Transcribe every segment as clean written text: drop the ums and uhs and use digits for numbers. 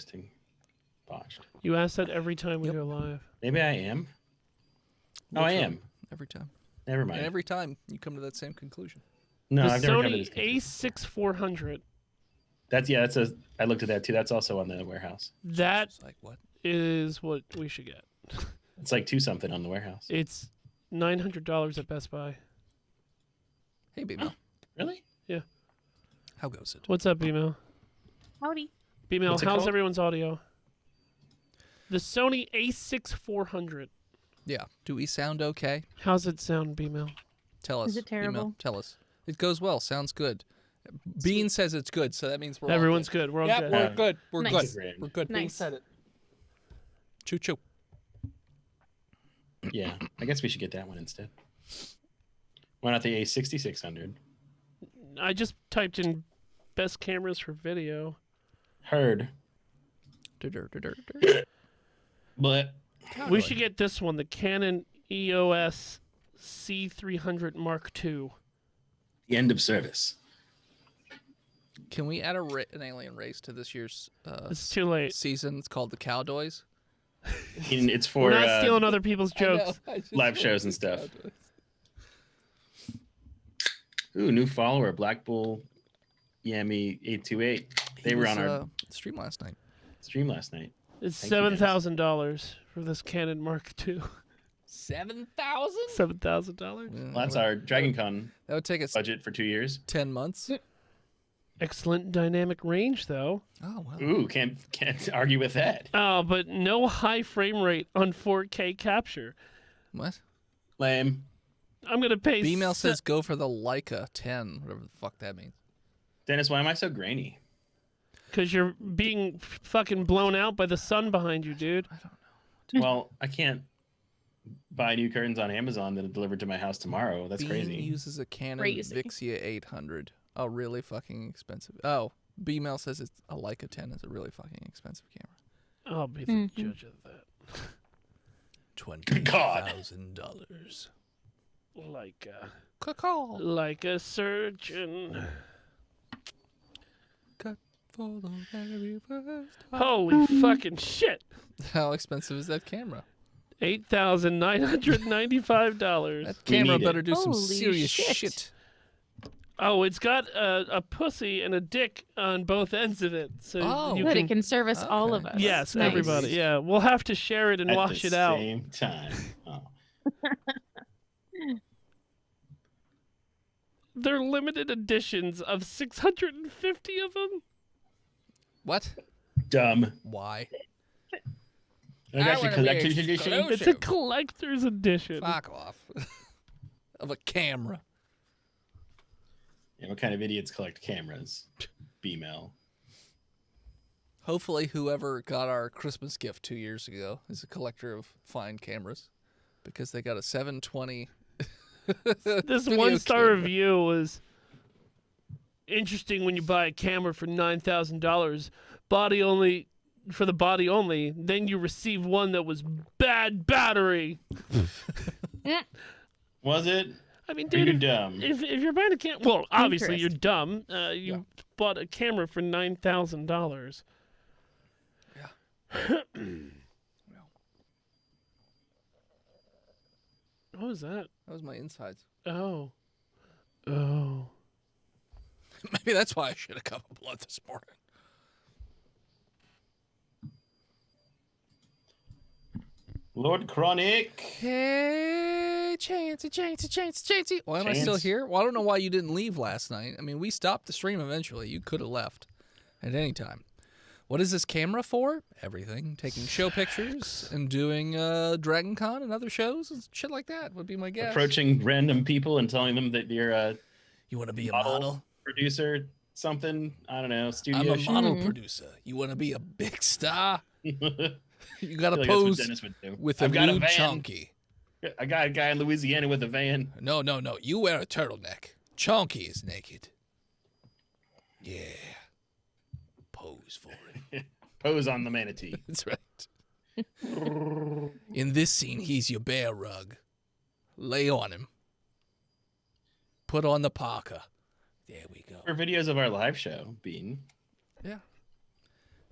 hosting Botched. You ask that every time we go live. Maybe I am. Oh, I am. Every time. Never mind. And every time you come to that same conclusion. No, The I've never come to Sony this conclusion. A6400. That's a. I looked at that too. That's also on the warehouse. That It's like, what? is what we should get. It's like 2 something on the warehouse. It's $900 at Best Buy. Hey, B-Mail. Really? Yeah. How goes it? What's up, B-Mail? Howdy. B-Mail, What's it how's called? everyone's audio? The Sony A6400. Yeah. Do we sound okay? How's it sound, B-Mail? Tell us. Is it terrible? B-Mail, tell us. It goes well. Sounds good. Bean says it's good, so that means we're Everyone's all good. We're all Yeah, good. we're good. We're Nice. good. We're good. Nice. Bean said it. Choo choo. Yeah. I guess we should get that one instead. Why not the A6600? I just typed in best cameras for video. Heard. Dur-dur-dur-dur-dur. But We should get this one, the Canon EOS C300 Mark II. the end of service. Can we add an alien race to this year's It's too late. season? It's called the Cowdoys. And it's for We're not stealing other people's jokes. live shows and stuff. Ooh, new follower, Black Bull Yami 828. They were on our stream last night. stream last night. It's Thank you, guys. $7,000 for this Canon Mark II. 7,000? $7,000. Yeah, Well, that's our Dragon Con that would take us budget for 2 years. 10 months. Excellent dynamic range, though. Oh wow. Ooh, can't argue with that. Oh, but no high frame rate on 4K capture. What? Lame. I'm gonna pay. B-mail says go for the Leica 10, whatever the fuck that means. Dennis, why am I so grainy? because you're being fucking blown out by the sun behind you, dude. I don't know. Well, I can't buy new curtains on Amazon that are delivered to my house tomorrow. That's Bean crazy. uses a Canon Crazy. Vixia 800. Oh, really fucking expensive. Oh, B-mail says it's a Leica 10 is a really fucking expensive camera. I'll be the judge of that. God. $20,000. Like a surgeon. Cut for the very first time. Holy fucking shit! How expensive is that camera? $8,995. That camera need it. better do some Holy serious shit. shit. Oh, it's got a pussy and a dick on both ends of it, so Oh. you Good, can. it can service all of Okay. us. Yes, Nice. everybody. Yeah, we'll have to share it and At wash the it out. same time. Oh. They're limited editions of 650 of them. What? Dumb. Why? That's actually wanna be collector's edition. exclusive. It's a collector's edition. Fuck off. Of a camera. Yeah, what kind of idiots collect cameras? B-mail. Hopefully whoever got our Christmas gift 2 years ago is a collector of fine cameras. Because they got a 720. This video 1-star camera. review was interesting when you buy a camera for $9,000, body only for the body only, then you receive one that was bad battery. Was it? I mean, Are you dude, dumb? if you're buying a camera, well, obviously you're Pinterest. dumb. You bought a camera for $9,000. What was that? That was my insides. Oh. Maybe that's why I should have come blood this morning. Lord Chronic. Hey, Chancey. Why am I still Chance. here? Well, I don't know why you didn't leave last night. I mean, we stopped the stream eventually. You could have left at any time. What is this camera for? Everything. Taking show pictures and doing Dragon Con and other shows and shit like that would be my guess. Approaching random people and telling them that you're a You want to be a model, model? producer, something. I don't know. I'm Studio a shoot. model producer. You want to be a big star? You got to I feel like that's what pose Dennis would do. with a I've got a blue van. chunky. I got a guy in Louisiana with a van. No. You wear a turtleneck. Chunky is naked. Yeah. Pose for it. Pose on the manatee. That's right. In this scene, he's your bear rug. Lay on him. Put on the parka. There we go. For videos of our live show, Bean. Yeah.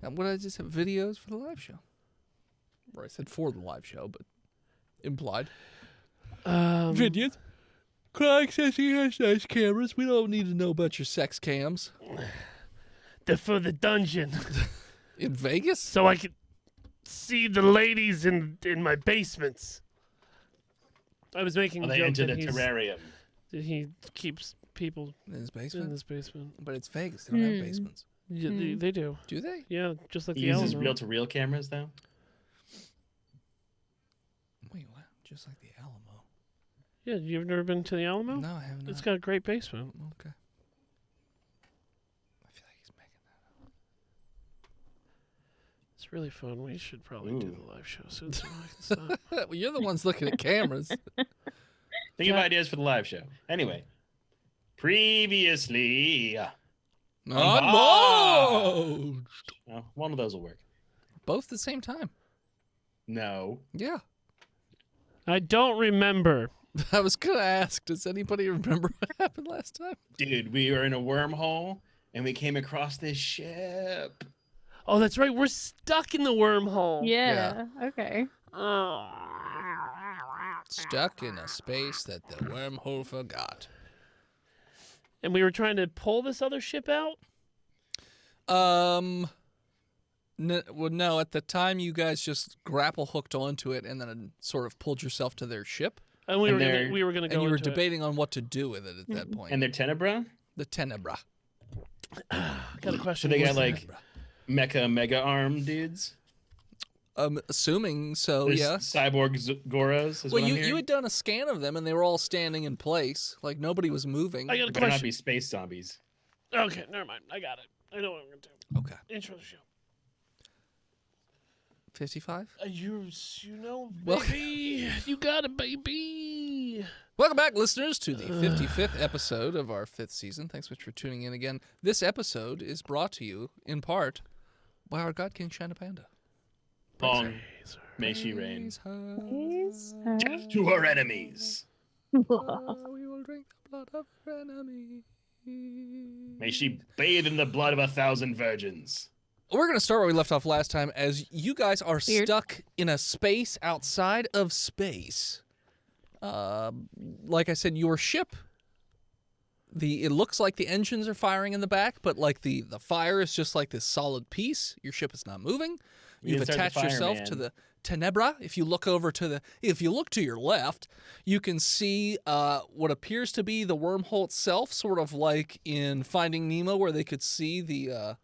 What I just have videos for the live show. Or I said for the live show, but implied. Videos. Can I access your nice cameras? We don't need to know about your sex cams. They're for the dungeon, In Vegas? so I can see the ladies in my basements. I was making a They joke enter that the he's- terrarium. that he keeps people In his in basement? his basement. But it's Vegas. They don't have basements. Yeah, they do. Do they? Yeah, just like He the uses Alamo. reel-to-reel cameras, though. Wait, what? Just like the Alamo. Yeah, you've never been to the Alamo? No, I haven't. It's got a great basement. Okay. I feel like he's making that up. It's really fun. We should probably do Ooh. the live show soon so I can stop. Well, you're the ones looking at cameras. Think of ideas for the live show. Anyway, previously, On oh, one of those will work. Both at the same time. No, Yeah. I don't remember. I was going to ask, does anybody remember what happened last time? dude, we were in a wormhole and we came across this ship. Oh, that's right. We're stuck in the wormhole. Yeah. Okay. Stuck in a space that the wormhole forgot. And we were trying to pull this other ship out? No, at the time you guys just grapple hooked onto it and then sort of pulled yourself to their ship. And we And were gonna they're- we were gonna go And you were into it. debating on what to do with it at that point. And they're Tenebra? The Tenebra. Got a So question. they got What's like mecha mega arm dudes? Assuming so, There's yes. cyborg Goros, is Well, what I'm you hearing. had done a scan of them and they were all standing in place. Like nobody was moving. I got a Better not question. be space zombies. Okay, never mind. I got it. I know what I'm gonna do. Okay. Intro the show. 55? You know, Well- baby. You got it, baby. Welcome back, listeners, to the 55th episode of our 5th season. Thanks so much for tuning in again. This episode is brought to you, in part, by our God King Shana Panda. Long may she reign. Praise her. Please. Death to her enemies. We will drink the blood of our enemies. May she bathe in the blood of 1,000 virgins. We're going to start where we left off last time, as you guys are Weird. stuck in a space outside of space. Like I said, your ship, it looks like the engines are firing in the back, but like the fire is just like this solid piece. Your ship is not moving. We You've didn't start attached the fire, yourself to man. the Tenebra. If you look to your left, you can see what appears to be the wormhole itself, sort of like in Finding Nemo, where they could see the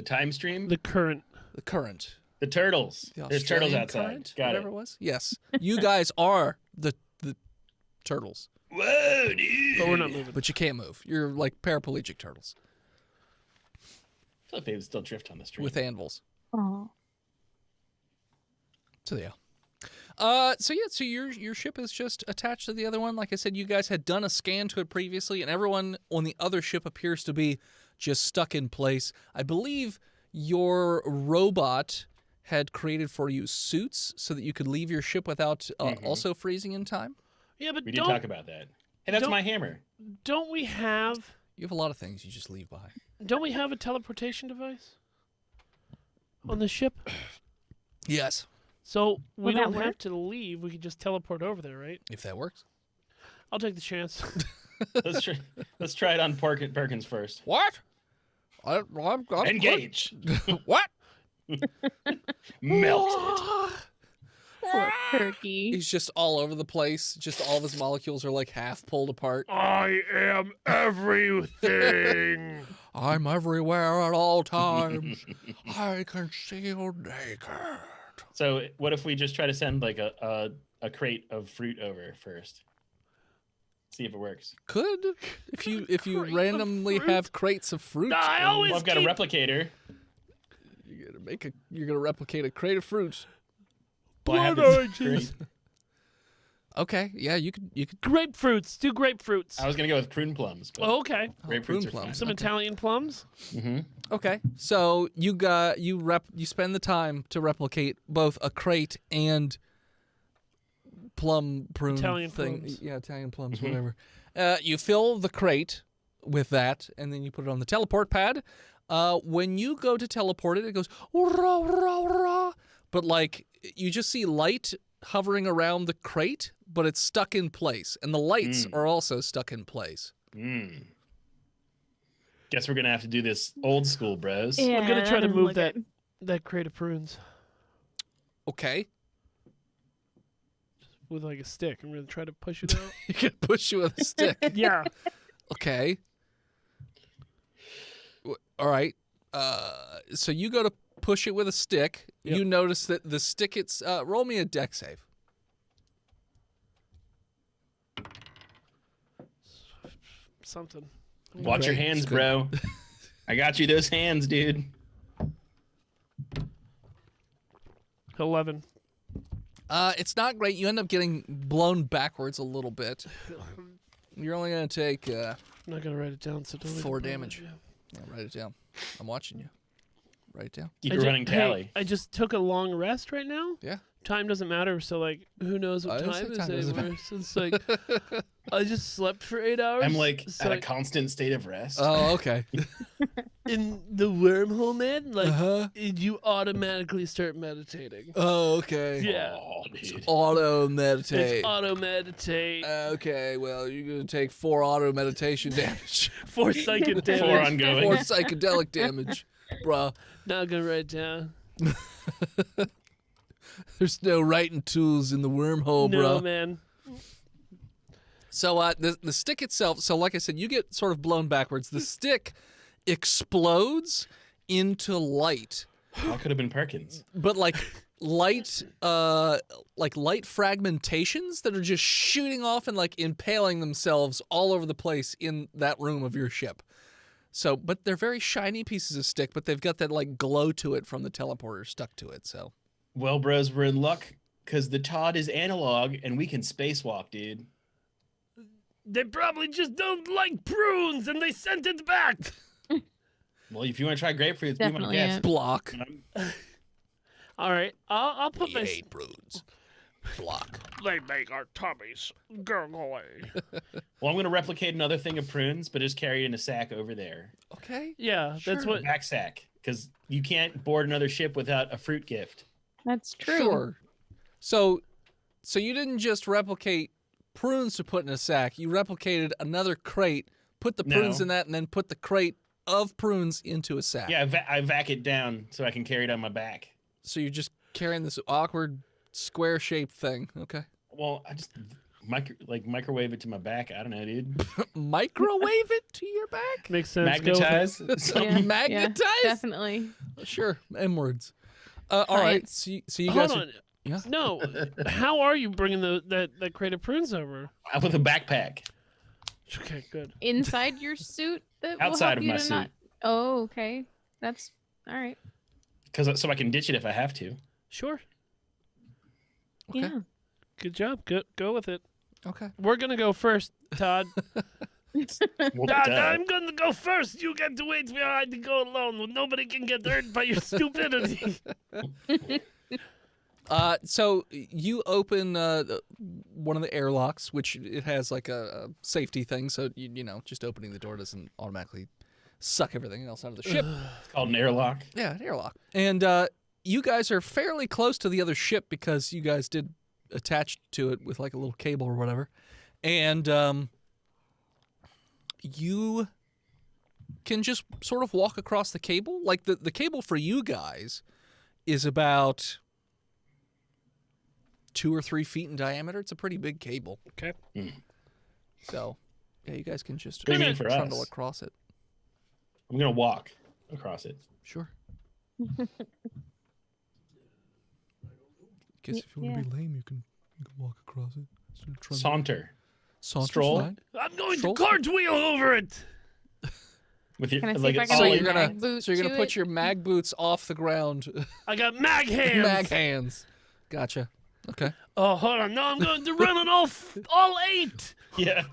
time stream? The current. current. The turtles. The There's turtles Australian outside. current, Got whatever it. it was. Yes, you guys are the turtles, Whoa, dude. But we're not moving. but you can't move. You're like paraplegic turtles I feel like they would still drift on the stream. with anvils. Oh. So yeah. So your ship is just attached to the other one. Like I said, you guys had done a scan to it previously, and everyone on the other ship appears to be just stuck in place. I believe your robot had created for you suits so that you could leave your ship without also freezing in time. Yeah, but We did talk about that. Hey, that's don't- my hammer. don't we have You have a lot of things you just leave by. a teleportation device on the ship? Yes, So we Will that don't have work? to leave. We can just teleport over there, right? if that works. I'll take the chance. Let's try it on Perkins first. What? I'm Engage. What? Melt Poor turkey. He's just all over the place. Just all of his molecules are like half pulled apart. I am everything. I'm everywhere at all times. I can see you naked. So what if we just try to send like a crate of fruit over first? See if it works. Could if you Crate of randomly fruit? have crates of fruit. No, I and always Well, I've got a keep- replicator. you're gonna replicate a crate of fruit. Well, I have Blood this oranges. crate. Okay, yeah, you could. Grapefruits. Do grapefruits. I was gonna go with prune plums. But Oh, okay. grapefruits prune are plums. fine. Some Okay. Italian plums. Mm-hmm. Okay, so you spend the time to replicate both a crate and prune Italian thing. plums. Yeah, Italian plums, Mhm. whatever. You fill the crate with that, and then you put it on the teleport pad. When you go to teleport it, it goes "Rah, rah, rah," but like you just see light hovering around the crate, but it's stuck in place, and the lights are also stuck in place. Guess we're gonna have to do this old school, bros. Yeah, I'm gonna try to didn't move look that good. that crate of prunes Okay, with like a stick. I'm gonna try to push it out. you can push you with a stick. Yeah. Okay. All right. So you go to push it with a stick. Yep. You notice that the stick. Roll me a deck save. Something. Watch your Okay, hands, it's good. bro. I got you those hands, dude. 11. It's not great. You end up getting blown backwards a little bit. You're only gonna take. I'm not gonna write it down, so don't. 4 damage. Yeah, write it down. I'm watching you. Write it down. Keep a running tally. I just took a long rest right now. Yeah. Time doesn't matter, so like, who knows what I don't time say it is time doesn't anymore? So it's like, I just slept for 8 hours. I'm like so at a like, constant state of rest. Oh, okay. in the wormhole, man. Like, Uh-huh. you automatically start meditating. Oh, okay. Yeah. Oh, dude. Auto meditate. It's auto meditate. Okay, well, you're gonna take 4 auto meditation damage. 4 psychic damage. 4 ongoing. 4 psychedelic damage, bruh. Not gonna write it down. There's no writing tools in the wormhole, No, bruh. man. So the stick itself, so like I said, you get sort of blown backwards. The stick explodes into light, That could have been Perkins. but like light fragmentations that are just shooting off and like impaling themselves all over the place in that room of your ship. So, but they're very shiny pieces of stick, but they've got that like glow to it from the teleporter stuck to it. So, Well, bros, we're in luck because the Todd is analog and we can spacewalk, dude. They probably just don't like prunes and they sent it back. Well, if you want to try grapefruits, be my Definitely guest. it. block. All right, I'll put We my. hate prunes. Block. They make our tummies gurgle. Well, I'm going to replicate another thing of prunes, but just carry it in a sack over there. Okay. Yeah, that's what. Back sack, because you can't board another ship without a fruit gift. That's true. Sure. So you didn't just replicate prunes to put in a sack. You replicated another crate, put the prunes No. in that, and then put the crate of prunes into a sack. Yeah, I vac it down so I can carry it on my back. So you're just carrying this awkward square-shaped thing. Okay. Well, I just microwave it to my back. I don't know, dude. Microwave it to your back? Makes sense. Go with it. Magnetize. Yeah, Something. Magnetize? Yeah, definitely. Sure. M words. All right. Science. So you Hold guys. on. Yeah. No, how are you bringing that crate of prunes over? With a backpack. Okay, good. Inside your suit that Outside will of help my you to not. suit. Oh, okay. That's all right. So I can ditch it if I have to. Sure. Okay. Yeah. Good job. Go with it. Okay. We're gonna go first, Todd. Well, Todd, duh. I'm gonna go first. You get to wait behind to go alone. Nobody can get hurt by your stupidity. So you open one of the airlocks, which it has like a safety thing, so you know, just opening the door doesn't automatically suck everything else out of the ship. It's called an airlock. Yeah, an airlock. And you guys are fairly close to the other ship because you guys did attach to it with like a little cable or whatever. And you can just sort of walk across the cable. Like the cable for you guys is about 2 or 3 feet in diameter. It's a pretty big cable. Okay. So, yeah, you guys can just What do you mean for trundle us? across it. I'm gonna walk across it. Sure. Guess if you want to be lame, you can walk across it. Sort of trundle. Saunter Saunter's stroll. fine. I'm going Stroll. to cartwheel over it. With your Can I see like if I it's can So all like you're your- gonna mag boot so you're gonna to put it? your mag boots off the ground. I got mag hands. Mag hands. Gotcha. Okay. Oh, hold on. No, I'm going to run it all 8. yeah.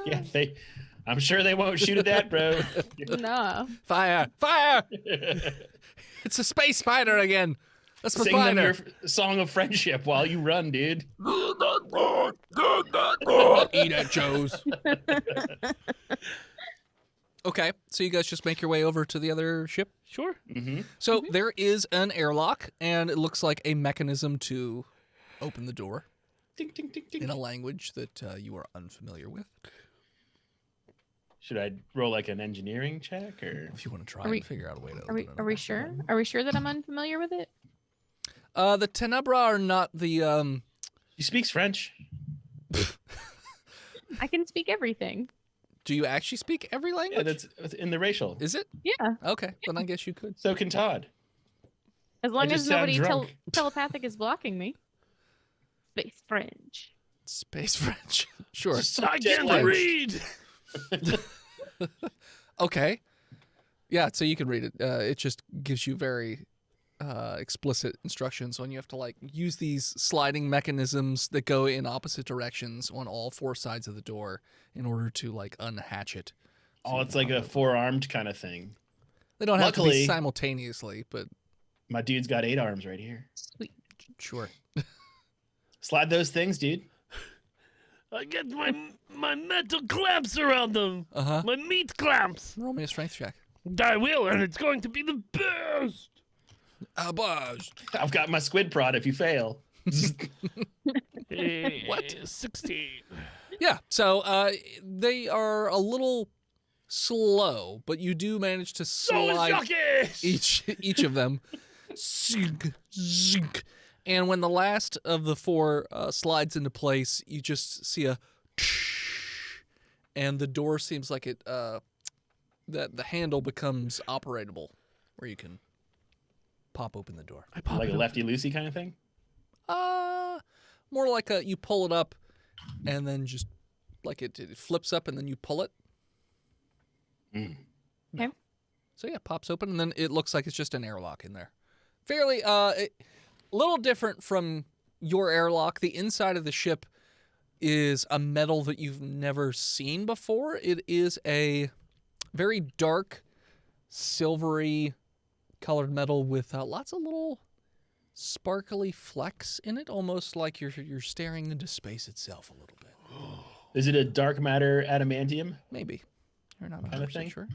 Yeah, I'm sure they won't shoot at that, bro. No. Fire! Fire! It's a space spider again. That's my Sing them spider. your song of friendship while you run, dude. Eat at Joe's. Okay, so you guys just make your way over to the other ship. Sure. Mm-hmm. So there is an airlock, and it looks like a mechanism to open the door Ding, ding, ding, ding. in a language that you are unfamiliar with. Should I roll like an engineering check or? If you want to try Are we- and figure out a way to Are open we it. are we sure? Are we sure that I'm unfamiliar with it? The Tenebro are not the He speaks French. I can speak everything. Do you actually speak every language? Yeah, that's in the racial. Is it? Yeah, Okay, then I guess you could. So can Todd. as long just as sound nobody drunk. telepathic is blocking me. Space French. Space French. Sure. Just I jet can't lag. read. Okay. Yeah, so you can read it. It just gives you very explicit instructions on you have to like use these sliding mechanisms that go in opposite directions on all four sides of the door in order to like unhatch it. Oh, it's like a four-armed kind of thing. They don't have to be Luckily- simultaneously, but My dude's got 8 arms right here. Sweet. sure. Slide those things, dude. I get my metal clamps around them. Uh-huh. My meat clamps. Roll me a strength check. I will, and it's going to be the best. Buzz. I've got my squid prod if you fail. What? 16. Yeah, so they are a little slow, but you do manage to So is slide Jockey! each of them. Zink, zink. And when the last of the four slides into place, you just see a and the door seems like it that the handle becomes operatable where you can pop open the door. I pop Like it a up. lefty loosey kind of thing. More like you pull it up and then just like it flips up and then you pull it. Mm. Okay. So yeah, it pops open and then it looks like it's just an airlock in there. Fairly a little different from your airlock. The inside of the ship is a metal that you've never seen before. It is a very dark, silvery colored metal with lots of little sparkly flecks in it, almost like you're staring into space itself a little bit. Is it a dark matter adamantium? Maybe. You're not Kinda 100% thing? sure.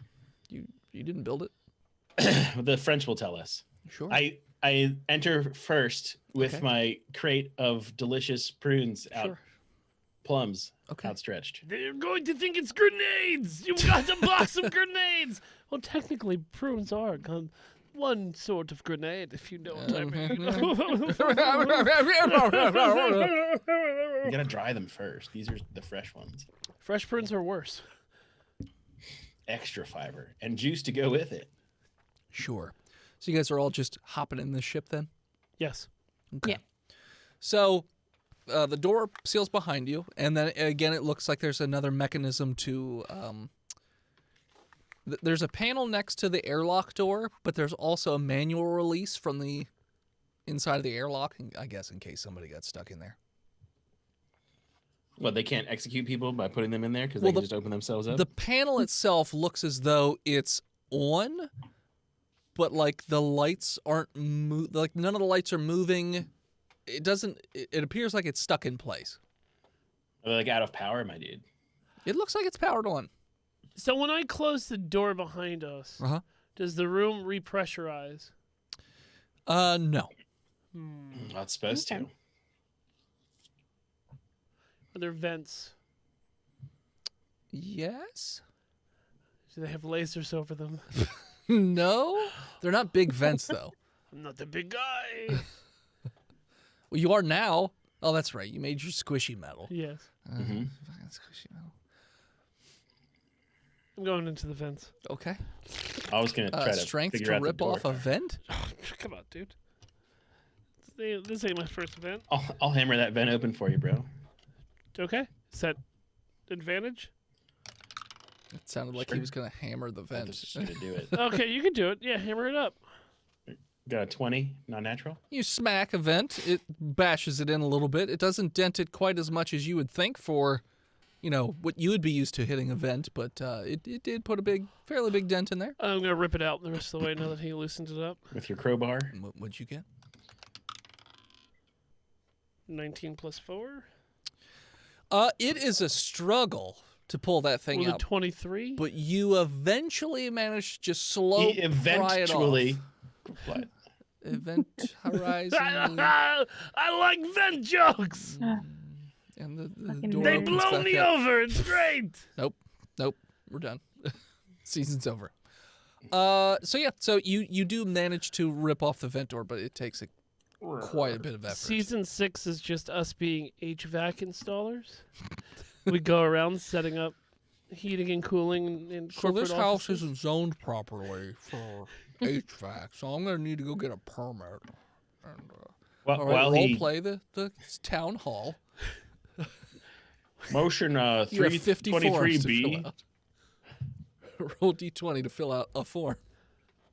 You didn't build it? The French will tell us. Sure. I enter first with Okay. my crate of delicious prunes out, Sure. plums Okay. outstretched. They're going to think it's grenades. You've got a box of grenades. Well, technically, prunes are one sort of grenade, if you know what I mean. You gotta dry them first. These are the fresh ones. Fresh prunes are worse. Extra fiber and juice to go with it. Sure. So you guys are all just hopping in the ship then? Yes. Okay. Yeah. So the door seals behind you, and then again, it looks like there's another mechanism to. There's a panel next to the airlock door, but there's also a manual release from the inside of the airlock, I guess, in case somebody got stuck in there. Well, they can't execute people by putting them in there because Well, they can just open themselves up. The panel itself looks as though it's on, but like the lights aren't like none of the lights are moving. It doesn't. It appears like it's stuck in place. Are they like out of power, my dude? It looks like it's powered on. So when I close the door behind us, Uh-huh. does the room repressurize? No. Not supposed Okay. to. Are there vents? Yes. Do they have lasers over them? No. They're not big vents though. I'm not the big guy. Well, you are now. Oh, that's right. You made your squishy metal. Yes. Mhm. Fucking squishy metal. I'm going into the vents. Okay. I was gonna try to Strength figure to out the rip door. off a vent. Come on, dude. This ain't my first event. I'll hammer that vent open for you, bro. Okay. Is that advantage? It sounded like he Sure. was gonna hammer the I'm vent. just gonna do it. Okay, you can do it. Yeah, hammer it up. Got a 20, non-natural. You smack a vent. It bashes it in a little bit. It doesn't dent it quite as much as you would think for, what you would be used to hitting a vent, but it did put a fairly big dent in there. I'm gonna rip it out the rest of the way now that he loosened it up. With your crowbar. And what'd you get? 19 plus 4. It is a struggle to pull that thing With a up, 23. but you eventually manage to just slow He pry it eventually. off. What? Event horizon. I like vent jokes. And the Fucking door They nerd. opens blow back me up. over. It's great. Nope, we're done. Season's over. So you do manage to rip off the vent door, but it takes quite a bit of effort. Season 6 is just us being HVAC installers. We go around setting up heating and cooling in So corporate this house offices. isn't zoned properly for HVAC, so I'm gonna need to go get a permit. And, Well, all right, while role he play the town hall. motion You have 50 forms to fill 323B. out. Roll d20 to fill out a form.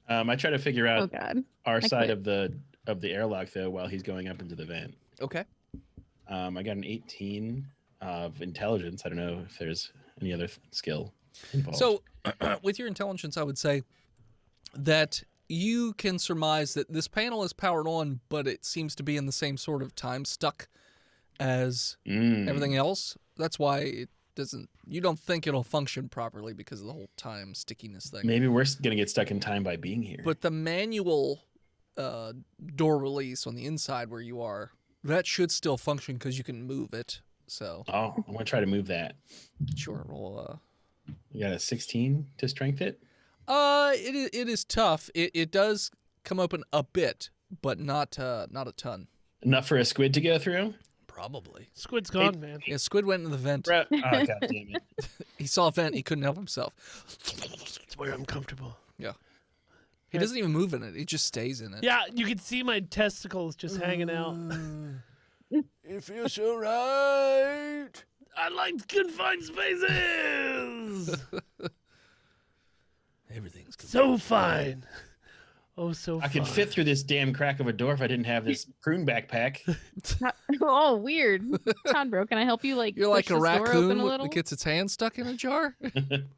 I try to figure Oh out God. our I side quit. of the airlock though while he's going up into the vent. Okay. I got an 18 of intelligence. I don't know if there's any other skill involved. So, with your intelligence, I would say that you can surmise that this panel is powered on, but it seems to be in the same sort of time stuck as everything else. That's why it doesn't. You don't think it'll function properly because of the whole time stickiness thing. Maybe we're gonna get stuck in time by being here. But the manual door release on the inside where you are, that should still function because you can move it. So, oh, I'm gonna try to move that. sure, roll. You got a 16 to strength it. It is tough. It does come open a bit, but not a ton. Enough for a squid to go through. Probably. Squid's gone, man. Yeah, Squid went into the vent. Oh, god damn it! He saw a vent. He couldn't help himself. It's where I'm comfortable. He doesn't even move in it. He just stays in it. Yeah, you can see my testicles just hanging out. It feels so right. I like confined spaces. Everything's good. So fine. Oh, so I fine. could fit through this damn crack of a door if I didn't have this prune backpack. Oh, weird. Tenebro, can I help you? Like You're like push a this door raccoon open a little? that gets its hand stuck in a jar.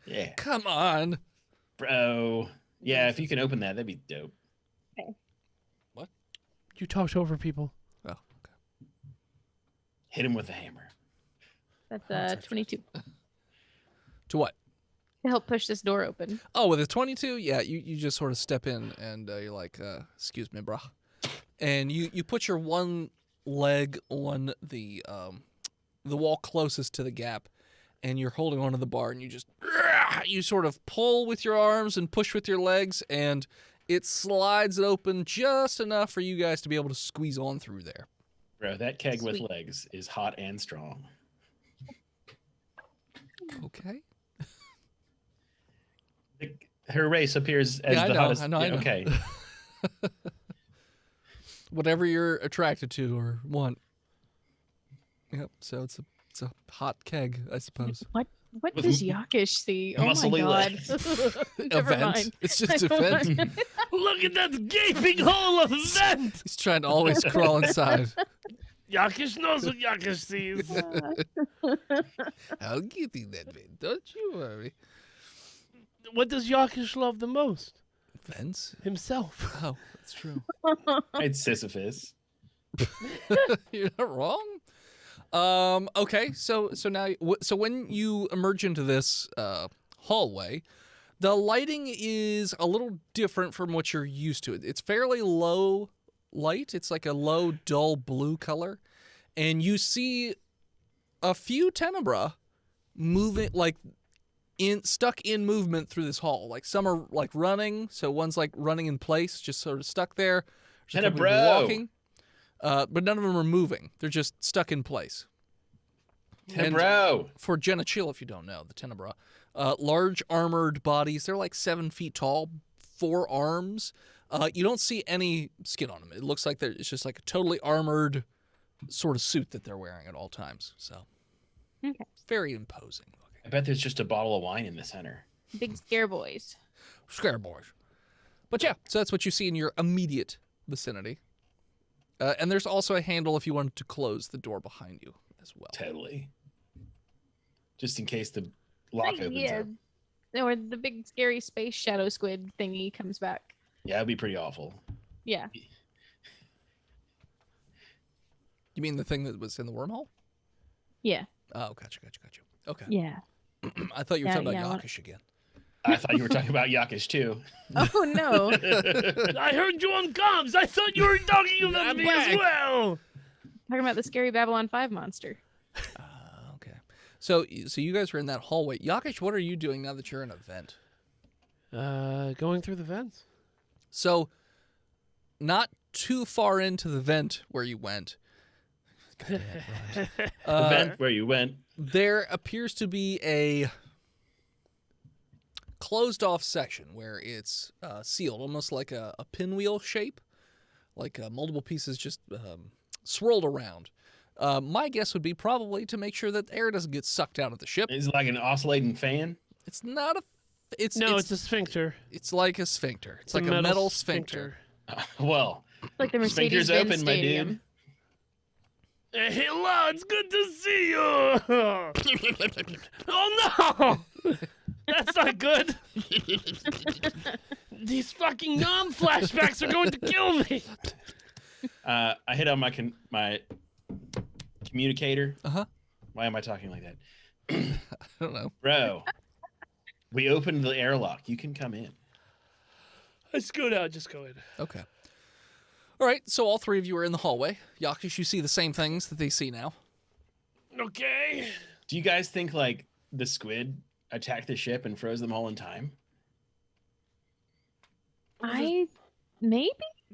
Yeah, Come on. bro. Yeah, if you can open that, that'd be dope. You talked over people. Oh, okay. Hit him with a hammer. That's 22 To what? to help push this door open. Oh, with a 22, yeah, you just sort of step in and you're like, excuse me, brah. And you put your one leg on the wall closest to the gap, and you're holding onto the bar, and you sort of pull with your arms and push with your legs, and it slides it open just enough for you guys to be able to squeeze on through there. Bro, that keg with Sweet. legs is hot and strong. Okay. Her race appears as Yeah, I the know, hottest. I know, I Yeah, know. okay. Whatever you're attracted to or want. Yep. So it's a hot keg, I suppose. What With does Yakish see? Oh my muscly God. legs. Never Event. mind. It's just a vent. Look at that gaping hole of vent. He's trying to always crawl inside. Yakish knows what Yakish sees. I'll give you that vent. Don't you worry. What does Yakish love the most? Vents? Himself. Oh, that's true. It's Sisyphus. You're not wrong. Okay. So now, so when you emerge into this hallway, the lighting is a little different from what you're used to. It's fairly low light. It's like a low, dull blue color, and you see a few Tenebra moving, like stuck in movement through this hall. Like some are like running, so one's like running in place, just sort of stuck there. There's a couple people Tenebro! walking. But none of them are moving. They're just stuck in place. And Bro. for Genichil, if you don't know, the Tenebra, large armored bodies. They're like 7 feet tall, 4 arms. You don't see any skin on them. It looks like it's just like a totally armored sort of suit that they're wearing at all times. So, Okay. very imposing looking. I bet there's just a bottle of wine in the center. Big scare boys. Scare boys. But yeah, so that's what you see in your immediate vicinity. And there's also a handle if you wanted to close the door behind you as well. Totally. Just in case the lock opens Yeah. up. Or the big scary space shadow squid thingy comes back. Yeah, it'd be pretty awful. Yeah. You mean the thing that was in the wormhole? Yeah. Oh, gotcha. Okay. Yeah. I thought you were Yeah, talking yeah, about what- Yakish again. I thought you were talking about Yakish too. Oh no. I heard you on comms. I thought you were talking about I'm me back. as well. Talking about the scary Babylon 5 monster. Okay. So you guys are in that hallway. Yakish, what are you doing now that you're in a vent? Going through the vents. So, not too far into the vent where you went. The vent where you went. There appears to be a closed-off section where it's sealed, almost like a pinwheel shape, like multiple pieces just swirled around. My guess would be probably to make sure that air doesn't get sucked out of the ship. Is it like an oscillating fan? It's not a. It's It's a sphincter. It's like a sphincter. It's a like a metal sphincter. Well, Like the sphincter's Mercedes-Benz open, my Stadium. dude. Hey, hello, it's good to see you. Oh no, that's not good. These fucking nom flashbacks are going to kill me. I hit on my communicator. Uh-huh. Why am I talking like that? I don't know. Bro, we opened the airlock. You can come in. I scoot out. Just go in. Okay. All right, so all three of you are in the hallway. Yakish, you see the same things that they see now. Okay. Do you guys think like the squid attacked the ship and froze them all in time? Maybe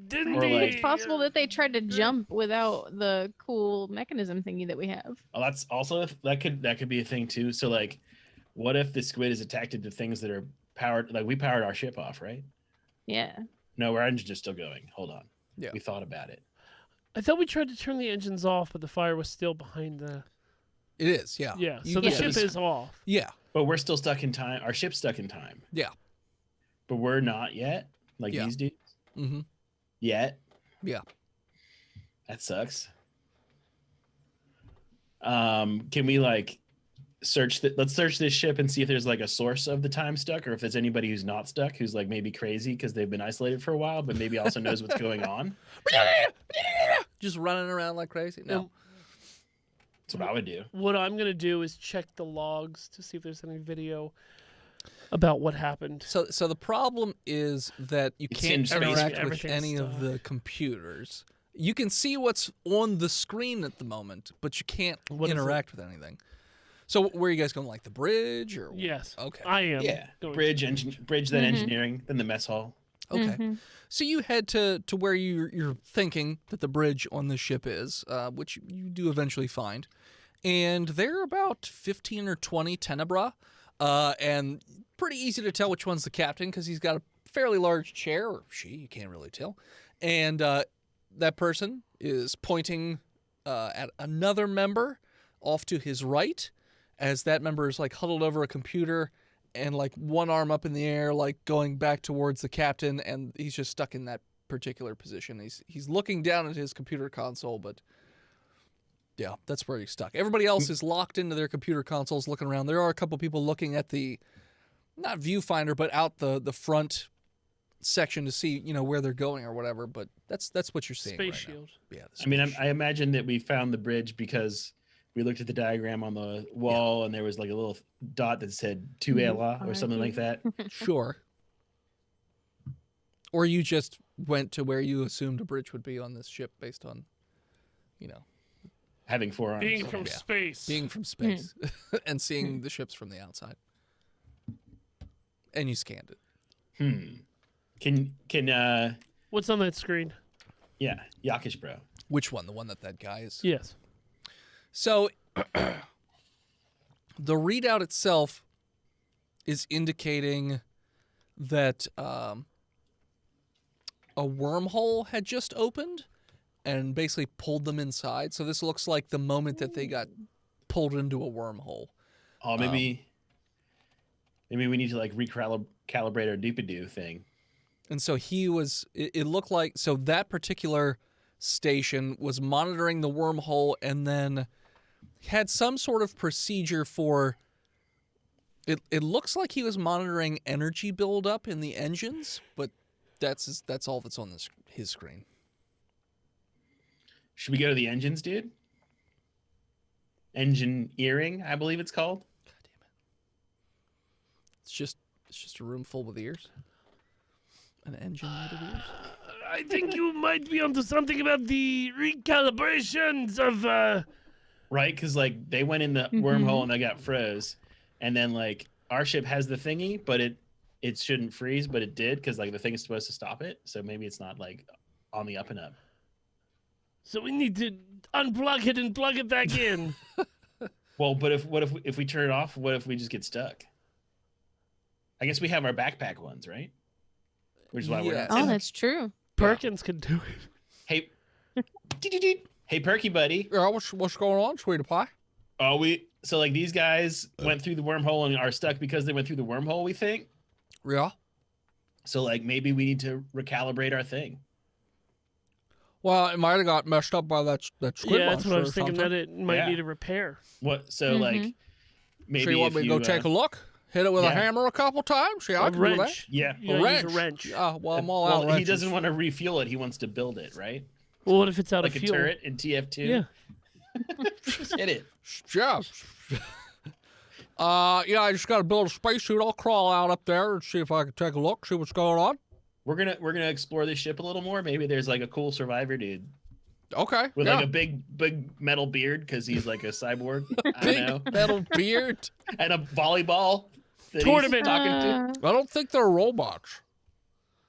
Didn't Or they? like- it's possible that they tried to jump without the cool mechanism thingy that we have. Oh, that's also that could be a thing too. So like, what if the squid is attracted to things that are powered? Like we powered our ship off, right? Yeah. No, our engines are still going. Hold on. Yeah. We thought about it. I thought we tried to turn the engines off, but the fire was still behind the. It is, yeah. Yeah. You So the get ship this- is off. Yeah, But we're still stuck in time. Our ship's stuck in time. yeah. But we're not yet. Like Yeah. these dudes. Mm-hmm. Yet. Yeah. That sucks. Can we like let's search this ship and see if there's like a source of the time stuck, or if there's anybody who's not stuck, who's like maybe crazy because they've been isolated for a while, but maybe also knows what's going on. Just running around like crazy. No. That's what I would do. What I'm gonna do is check the logs to see if there's any video about what happened. So the problem is that you It's can't in space. interact with Everything's any of the computers. You can see what's on the screen at the moment, but you can't What is it? interact with anything. So where are you guys going? Like the bridge or? Yes. Okay. I am. Yeah. going- Bridge, then engineering, then the mess hall. Okay. Mhm. So you head to where you're thinking that the bridge on the ship is, which you do eventually find. And there are about 15 or 20 Tenebra, and pretty easy to tell which one's the captain because he's got a fairly large chair, or she, you can't really tell. And that person is pointing at another member off to his right, as that member is like huddled over a computer and like one arm up in the air, like going back towards the captain, and he's just stuck in that particular position. He's looking down at his computer console, but yeah, that's where he's stuck. Everybody else is locked into their computer consoles looking around. There are a couple people looking at the, not viewfinder, but out the front section to see, where they're going or whatever, but that's what you're seeing Space right now. shield. Yeah. the I mean, space I imagine that we found the bridge because we looked at the diagram on the wall and there was like a little dot that said Tuela or something like that. Sure. Or you just went to where you assumed a bridge would be on this ship based on, Having 4 arms. Being from Yeah. space. being from space and seeing the ships from the outside. And you scanned it. Can What's on that screen? yeah, Yakish bro. Which one? The one that guy is? Yes. So the readout itself is indicating that a wormhole had just opened and basically pulled them inside. So this looks like the moment that they got pulled into a wormhole. Oh, maybe we need to like recalibrate our doopy-doo thing. And so it looked like, so that particular station was monitoring the wormhole and then had some sort of procedure for, it looks like he was monitoring energy buildup in the engines, but that's all that's on his screen. Should we go to the engines, dude? Engineering, I believe it's called. God damn it. It's just a room full with ears. An engine made of ears. I think you might be onto something about the recalibrations of. Right, because like they went in the wormhole and they got froze, and then like our ship has the thingy, but it shouldn't freeze, but it did because like the thing is supposed to stop it. So maybe it's not like on the up and up. So we need to unplug it and plug it back in. Well, but what if we turn it off? What if we just get stuck? I guess we have our backpack ones, right? Which is why we're. Yes. Oh, that's true. Perkins can do it. Hey, hey, Perky buddy. Yeah, what's going on, sweetie pie? So like these guys went through the wormhole and are stuck because they went through the wormhole. We think. Yeah. So like maybe we need to recalibrate our thing. Well, it might have got messed up by that squid Yeah, that's what I was monster or thinking. something. That it might Yeah. need a repair. What? So like maybe So you want if me to go take a look? Hit it with a yeah. hammer a couple times? Yeah, I A can do that. wrench. Yeah. You gotta use a wrench. Yeah, well, I'm all out of Well, he wrenches. doesn't want to refuel it. He wants to build it, right? Well, what if it's out Like of a fuel? turret in TF2. Yeah. Just hit it. Yeah. Yeah, I just got to build a spacesuit. I'll crawl out up there and see if I can take a look, see what's going on. We're gonna explore this ship a little more. Maybe there's like a cool survivor dude Okay. with yeah. like a big metal beard because he's like a cyborg. I big don't know. metal beard. And a volleyball that Tournament. he's talking to. I don't think they're robots.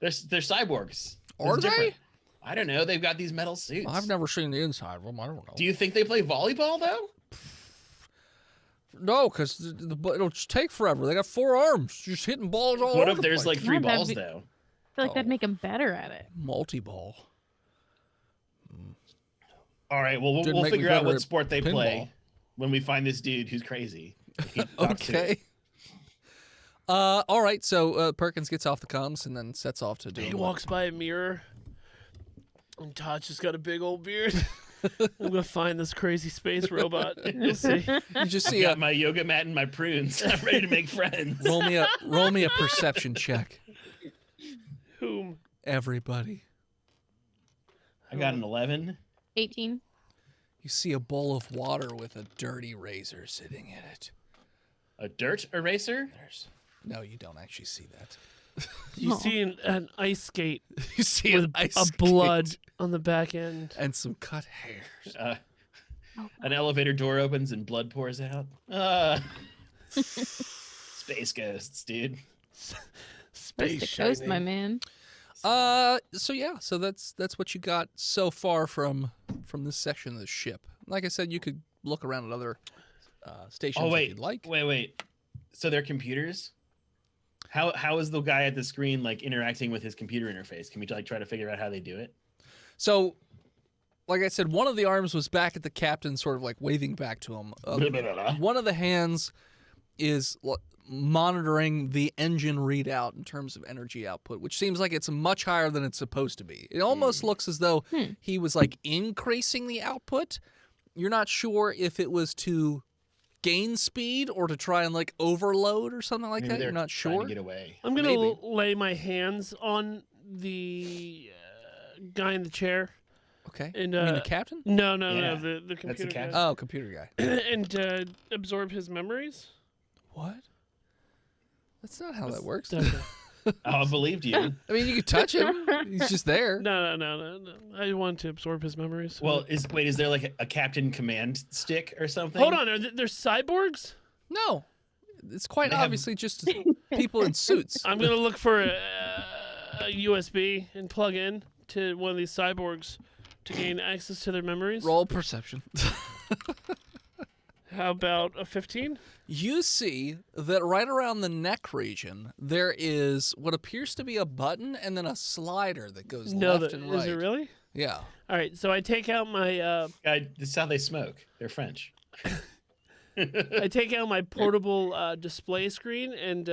They're cyborgs. Are It's they? different. I don't know. They've got these metal suits. I've never seen the inside of them. I don't know. Do you think they play volleyball though? No, because it'll just take forever. They got 4 arms, just hitting balls all What over if the there's place. like 3 Yeah, that'd balls be- though? I feel like that'd make him better at it. multi-ball. All right. Well, Didn't we'll make me figure out better what at sport they play pinball. when we find this dude who's crazy. He talks to. Okay. All right. So Perkins gets off the comms and then sets off to do. He walks by a mirror, and Todd's just got a big old beard. I'm gonna find this crazy space robot. You'll see. You just I see got my yoga mat and my prunes. I'm ready to make friends. roll me a perception check, Whom? everybody. I got an 11. 18. You see a bowl of water with a dirty razor sitting in it. A dirt eraser? No, you don't actually see that. You Aw. see an ice skate You see with an ice a blood skate on the back end. and some cut hairs. An elevator door opens and blood pours out. Space ghosts, dude. That's Space the coast, my shining. man. So yeah, so that's what you got so far from this section of the ship. Like I said, you could look around at other stations Oh if wait, you'd like. wait. So they're computers? How is the guy at the screen like interacting with his computer interface? Can we like try to figure out how they do it? So, like I said, one of the arms was back at the captain, sort of like waving back to him. One of the hands is monitoring the engine readout in terms of energy output, which seems like it's much higher than it's supposed to be. It almost looks as though he was like increasing the output. You're not sure if it was to gain speed or to try and like overload or something like Maybe that. they're You're not trying sure. to get away. I'm gonna Maybe. lay my hands on the guy in the chair. Okay. And, you mean the captain? No, Yeah, the computer captain. guy. Oh, computer guy. And absorb his memories. What? That's not how that works. Okay. Oh, I believed you. I mean, you could touch him. He's just there. No. I want to absorb his memories. Well, is there like a captain command stick or something? Hold on. Are there cyborgs? No. It's quite They have- obviously just people in suits. I'm gonna look for a USB and plug in to one of these cyborgs to gain access to their memories. Roll perception. How about a 15? You see that right around the neck region, there is what appears to be a button and then a slider that goes left and right. Is it really? Yeah. All right. So I take out my Guy, this is how they smoke. They're French. I take out my portable display screen and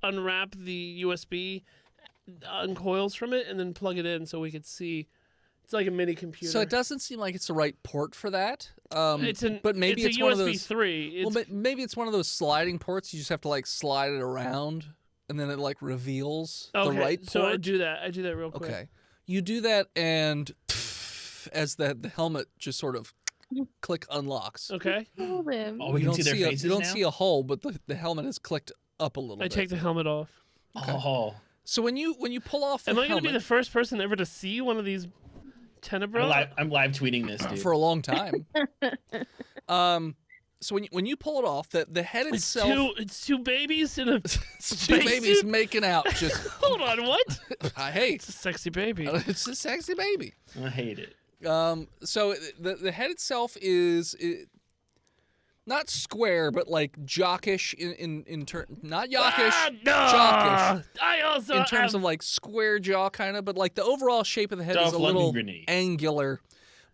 unwrap the USB, uncoils from it, and then plug it in so we could see. It's like a mini computer. So it doesn't seem like it's the right port for that. But maybe it's it's a one of USB those. 3. Well, maybe it's one of those sliding ports. You just have to like slide it around, and then it like reveals okay, the right so I port. do that. I do that real quick. Okay. You do that, and as the helmet just sort of click unlocks. Okay. Hold him. Oh, we can see their faces you don't now? see a hole, but the helmet has clicked up a little I bit. take the helmet off. Oh. So when you pull off the Am I going helmet to be the first person ever to see one of these Tenebro? I'm live tweeting this, dude. for a long time. So when you pull it off, the head itself, It's two babies in a two space babies suit? making out. Just Hold on, what? hey, It's a sexy baby. it's a sexy baby. I hate it. So the head itself is not square, but like jockish in turn, not yawkish, jockish. I also In terms have... of like square jaw kind of, but like the overall shape of the head is Dolph a little Lundgren-y. angular.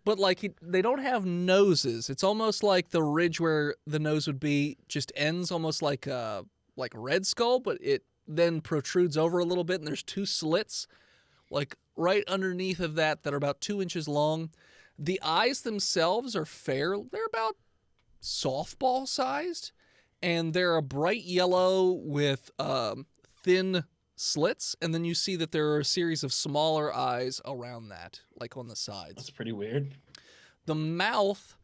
But like they don't have noses. It's almost like the ridge where the nose would be just ends almost like Red Skull, but it then protrudes over a little bit, and there's two slits like right underneath of that are about 2 inches long. The eyes themselves are fair. They're about softball sized, and they're a bright yellow with thin slits, and then you see that there are a series of smaller eyes around that, like on the sides. That's pretty weird. The mouth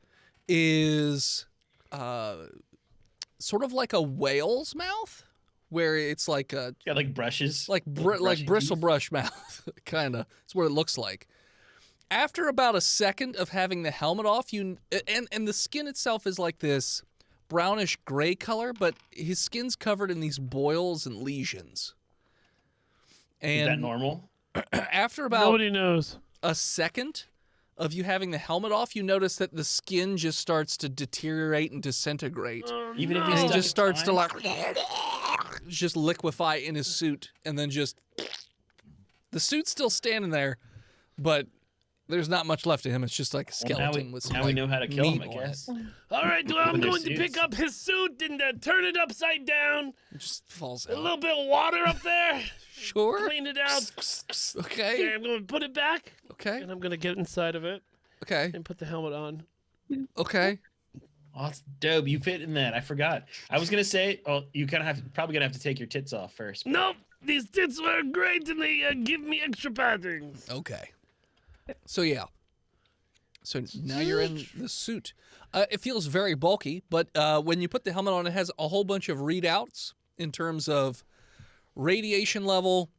is sort of like a whale's mouth, where it's like a Got like brushes. like brushy bristle teeth. brush mouth, kind of. It's what it looks like. After about a second of having the helmet off, and the skin itself is like this brownish gray color, but his skin's covered in these boils and lesions. Is that And normal? after about Nobody knows. a second of you having the helmet off, you notice that the skin just starts to deteriorate and disintegrate. Even if And he's he stuck just in starts to time? like just liquefy in his suit, and then just the suit's still standing there, but there's not much left of him. It's just like a Well, skeleton with some now we like, know how to kill him, meat I on it. guess. All right, well, I'm With their going to pick suits. up his suit and turn it upside down. It just falls A out. little bit of water up there. Sure. Clean it out. Okay, Okay. I'm going to put it back, Okay. and I'm going to get inside of it Okay. and put the helmet on. Okay. Oh, that's dope. You fit in that. I forgot. I was gonna say, oh, you kind of probably gonna have to take your tits off first. but- Nope, these tits were great, and they give me extra padding. Okay. So yeah. So now you're in the suit. It feels very bulky, but when you put the helmet on, it has a whole bunch of readouts in terms of radiation level,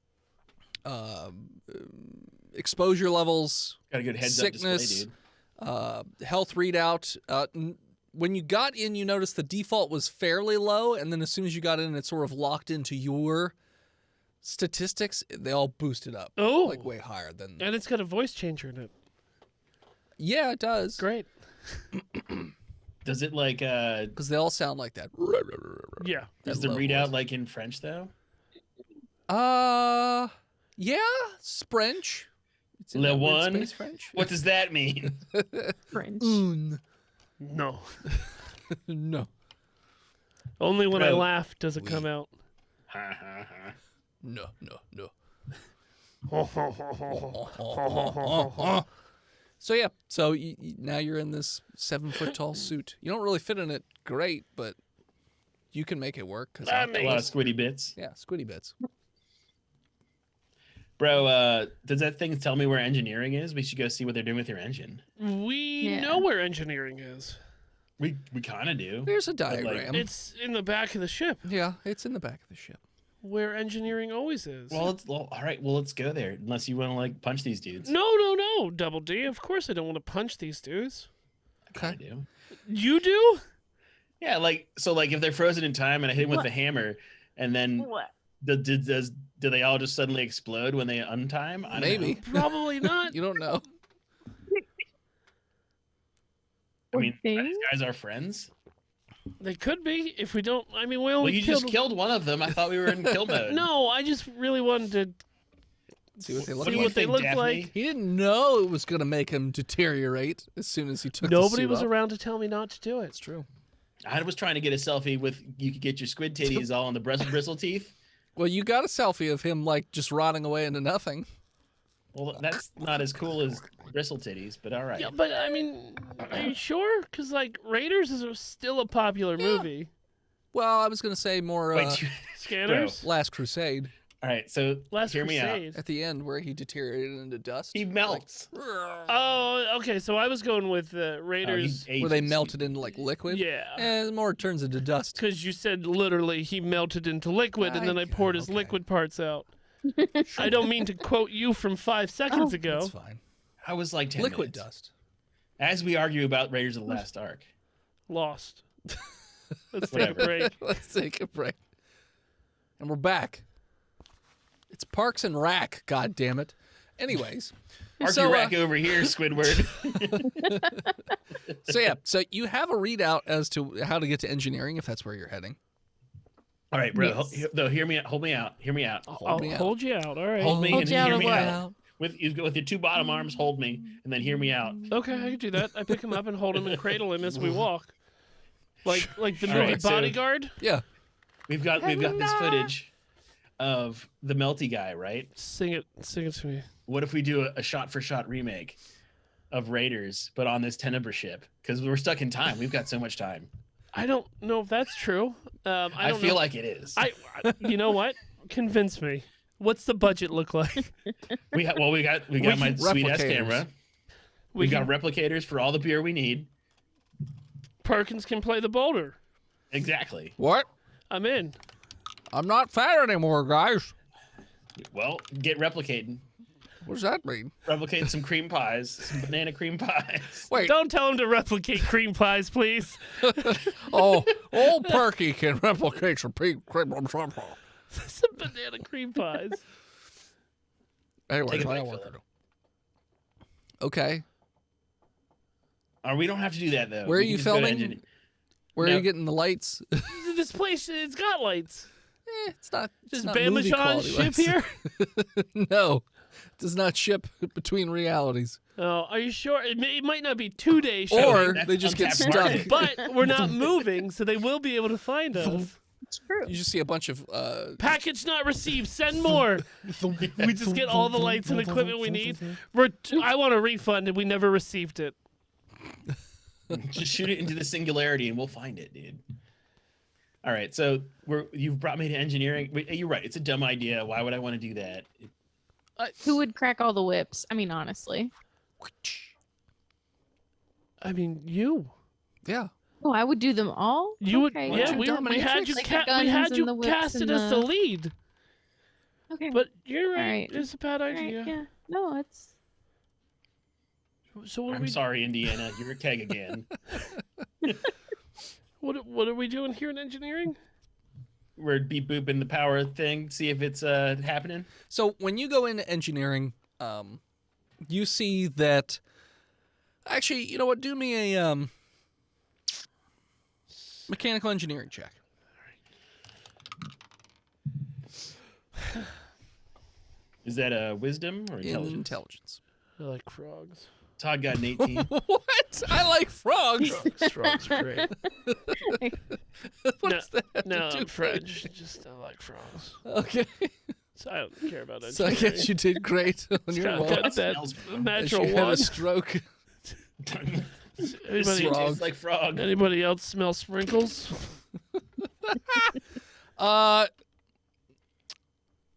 exposure levels, Got a good heads sickness, up display, dude. health readout. When you got in, you noticed the default was fairly low, and then as soon as you got in, it sort of locked into your statistics. They all boosted up, Oh, like way higher than. and it's got a voice changer in it. Yeah, it does. Great. Does it like Because they all sound like that. Yeah. does the low readout voice. like in French though? Yeah, it's French. It's in Le that weird one? space French. What does that mean? French. No. No. Only when I Bro. laugh does it Oui. come out. Ha, ha, ha. No, no, no. Oh, So yeah, so now you're in this 7-foot tall suit. You don't really fit in it great, but you can make it work. Cause That A lot of squiddy bits. yeah, squiddy bits. Bro, does that thing tell me where engineering is? We should go see what they're doing with your engine. we Yeah. know where engineering is. We kind of do. There's a like, diagram. It's in the back of the ship, Yeah, it's in the back of the ship. where engineering always is. Well, all right. Well, let's go there. Unless you want to like punch these dudes. No, Double D. Of course I don't want to punch these dudes. I kind of do. You do? Yeah, like so, like if they're frozen in time and I hit them with What? the hammer, and then What? do they all just suddenly explode when they untime? I don't Maybe. know. Probably not. You don't know. I mean, Thing? are these guys are friends. They could be if we don't. I mean, we Well, only you killed. just killed one of them. I thought we were in kill mode. No, I just really wanted to See what they What look do you like. what they think, look Daphne? like. He didn't know it was going to make him deteriorate as soon as he took the Nobody suit was off. around to tell me not to do It's it. true. I was trying to get a selfie with you could get your squid titties all on the bristle teeth. Well, you got a selfie of him like just rotting away into nothing. Well, that's not as cool as bristle titties, but all right. Yeah, but I mean, are you sure? Because like Raiders is still a popular movie. Well, I was going to say more Wait, Scanners. Last Crusade. All right, so Last hear me out. Crusade. At the end, where he deteriorated into dust. He melts. Oh, okay. So I was going with Raiders. Where they melted into like liquid. Yeah. And more turns into dust. Because you said literally he melted into liquid, and then I poured his liquid parts out. I don't mean to quote you from 5 seconds ago. That's fine. I was like 10 Liquid minutes. dust. As we argue about Raiders of the Last Ark. Lost. Let's take a break. Let's take a break. And we're back. It's Parks and Rack, god damn it. Anyways. Arky Rack over here, Squidward. So you have a readout as to how to get to engineering if that's where you're heading. All right, bro. Yes. Though, hear me out. Hold me out. Hear me out. I'll hold you out. All right. Hold me Hold and you out hear of me what? out. With your 2 bottom arms, hold me, and then hear me out. Okay, I can do that. I pick him up and hold him and cradle him as we walk. Like the All movie right, so- Bodyguard. Yeah. We've got this footage of the melty guy, right? Sing it to me. What if we do a shot-for-shot remake of Raiders, but on this Tenebro ship? Because we're stuck in time. We've got so much time. I don't know if that's true. I feel know. like it is. You know what? Convince me. What's the budget look like? we got my sweet ass camera. We got replicators for all the beer we need. Perkins can play the boulder. Exactly. What? I'm in. I'm not fat anymore, guys. Well, get replicating. What does that mean? Replicate some cream pies, some banana cream pies. Wait. Don't tell him to replicate cream pies, please. Oh, old Perky can replicate some cream. Some banana cream pies. Anyway, Take a I break, got work to Philip. do. Okay. We don't have to do that though. Where are We can you just go to filming? Where are No. you getting the lights? This place, it's got lights. It's not. Does It's not movie Bama quality ship lights. here? No, it does not ship between realities. Oh, are you sure? It might not be 2-day show, Or That's they just get untapped stuck. market. but we're not moving, so they will be able to find us. It's true. You just see a bunch of. Package not received. Send more. We just get all the lights and equipment we need. I want a refund, and we never received it. Just shoot it into the singularity and we'll find it, dude. All right, so you've brought me to engineering. You're right. It's a dumb idea. Why would I want to do that? Who would crack all the whips? I mean, honestly. I mean, you. Yeah. Oh, I would do them all. You would. Okay. Yeah, you we dominatrix? had you. Like the We had guns you and the whips casted and as the lead. Okay. But you're right. Alright. It's a bad All right, idea. yeah. No, it's. So what are I'm we? sorry, Indiana. You're a keg again. What are we doing here in engineering? We're beep booping the power thing. See if it's happening. So when you go into engineering, you see that. Actually, you know what? Do me a mechanical engineering check. Is that a wisdom or intelligence? Intelligence. I like frogs. Todd got an 18. What? I like frogs. Frogs are great. What No, does that have to No, do I'm with French. Just I like frogs. Okay. So I don't care about So I engineering. guess you did great on your Got roll. that Smells good. natural You had one. a stroke. Anybody, Frog. Tastes like frog. anybody else smell sprinkles?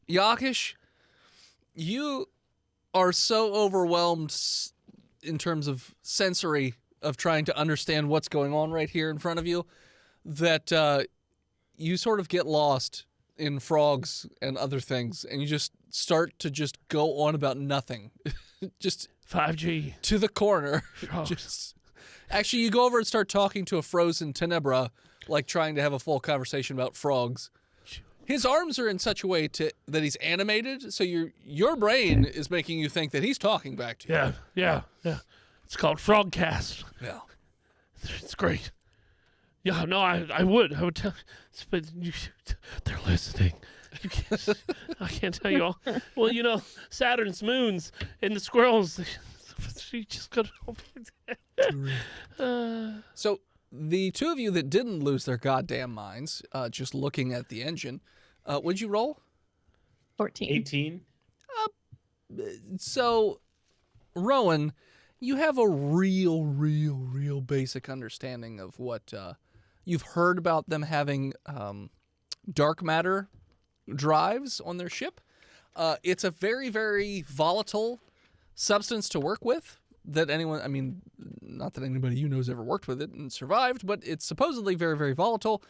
Yakish, you are so overwhelmed in terms of sensory of trying to understand what's going on right here in front of you that you sort of get lost in frogs and other things, and you just start to just go on about nothing. Just 5G. to the corner. Frogs. Just actually, you go over and start talking to a frozen Tenebra, like trying to have a full conversation about frogs. His arms are in such a way that he's animated, so your brain is making you think that he's talking back to you. Yeah. It's called Frogcast. Yeah. It's great. Yeah, no, I would tell, but they're listening. You can't, I can't tell you all. Well, you know, Saturn's moons and the squirrels. She just got. So the two of you that didn't lose their goddamn minds, just looking at the engine, would you roll? 14. 18. So, Rowan, you have a real basic understanding of what you've heard about them having dark matter drives on their ship. It's a very, very volatile substance to work with that anyone, I mean, not that anybody you know has ever worked with it and survived, but it's supposedly very, very volatile,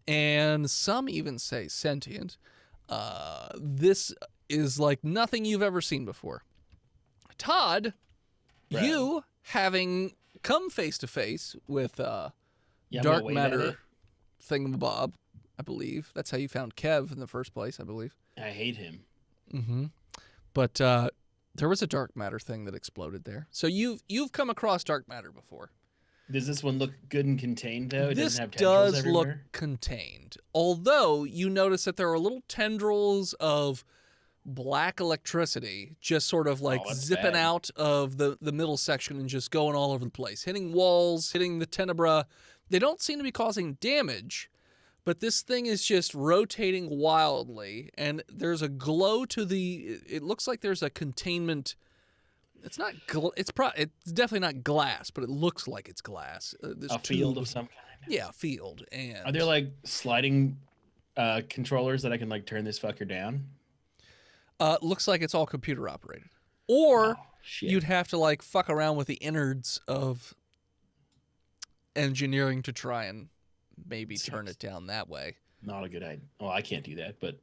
and some even say sentient. This is like nothing you've ever seen before. Todd, Right. you having come face to face with Yeah, I'm dark gonna wave at matter it. thingamabob, I believe. That's how you found Kev in the first place, I believe. I hate him. Mm-hmm. But there was a dark matter thing that exploded there. So you've come across dark matter before. Does this one look good and contained though? It This doesn't have tendrils does look everywhere? contained. Although you notice that there are little tendrils of black electricity just sort of like that's zipping bad. out of the middle section and just going all over the place, hitting walls, hitting the Tenebro. They don't seem to be causing damage, but this thing is just rotating wildly, and there's a glow to the. It looks like there's a containment. It's not. It's definitely not glass, but it looks like it's glass. This A field tube- of some kind. Yeah, a field. And Are there like sliding controllers that I can like turn this fucker down? looks like it's all computer operated, or Oh, shit. you'd have to like fuck around with the innards of engineering to try and maybe turn Sucks. it down that way. Not a good idea. Well, I can't do that, but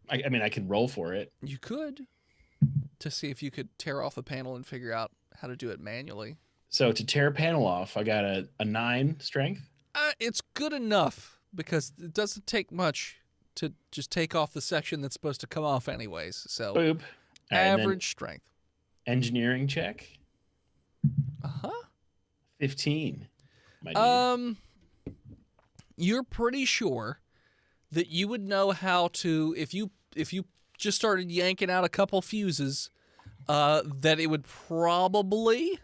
I mean, I could roll for it. You could, to see if you could tear off the panel and figure out how to do it manually. So to tear a panel off, I got a 9 strength. It's good enough because it doesn't take much to just take off the section that's supposed to come off anyways. So Boop. All right, and then average strength. engineering check. Uh-huh. 15. My dude. You're pretty sure that you would know how to, if you just started yanking out a couple fuses, that it would probably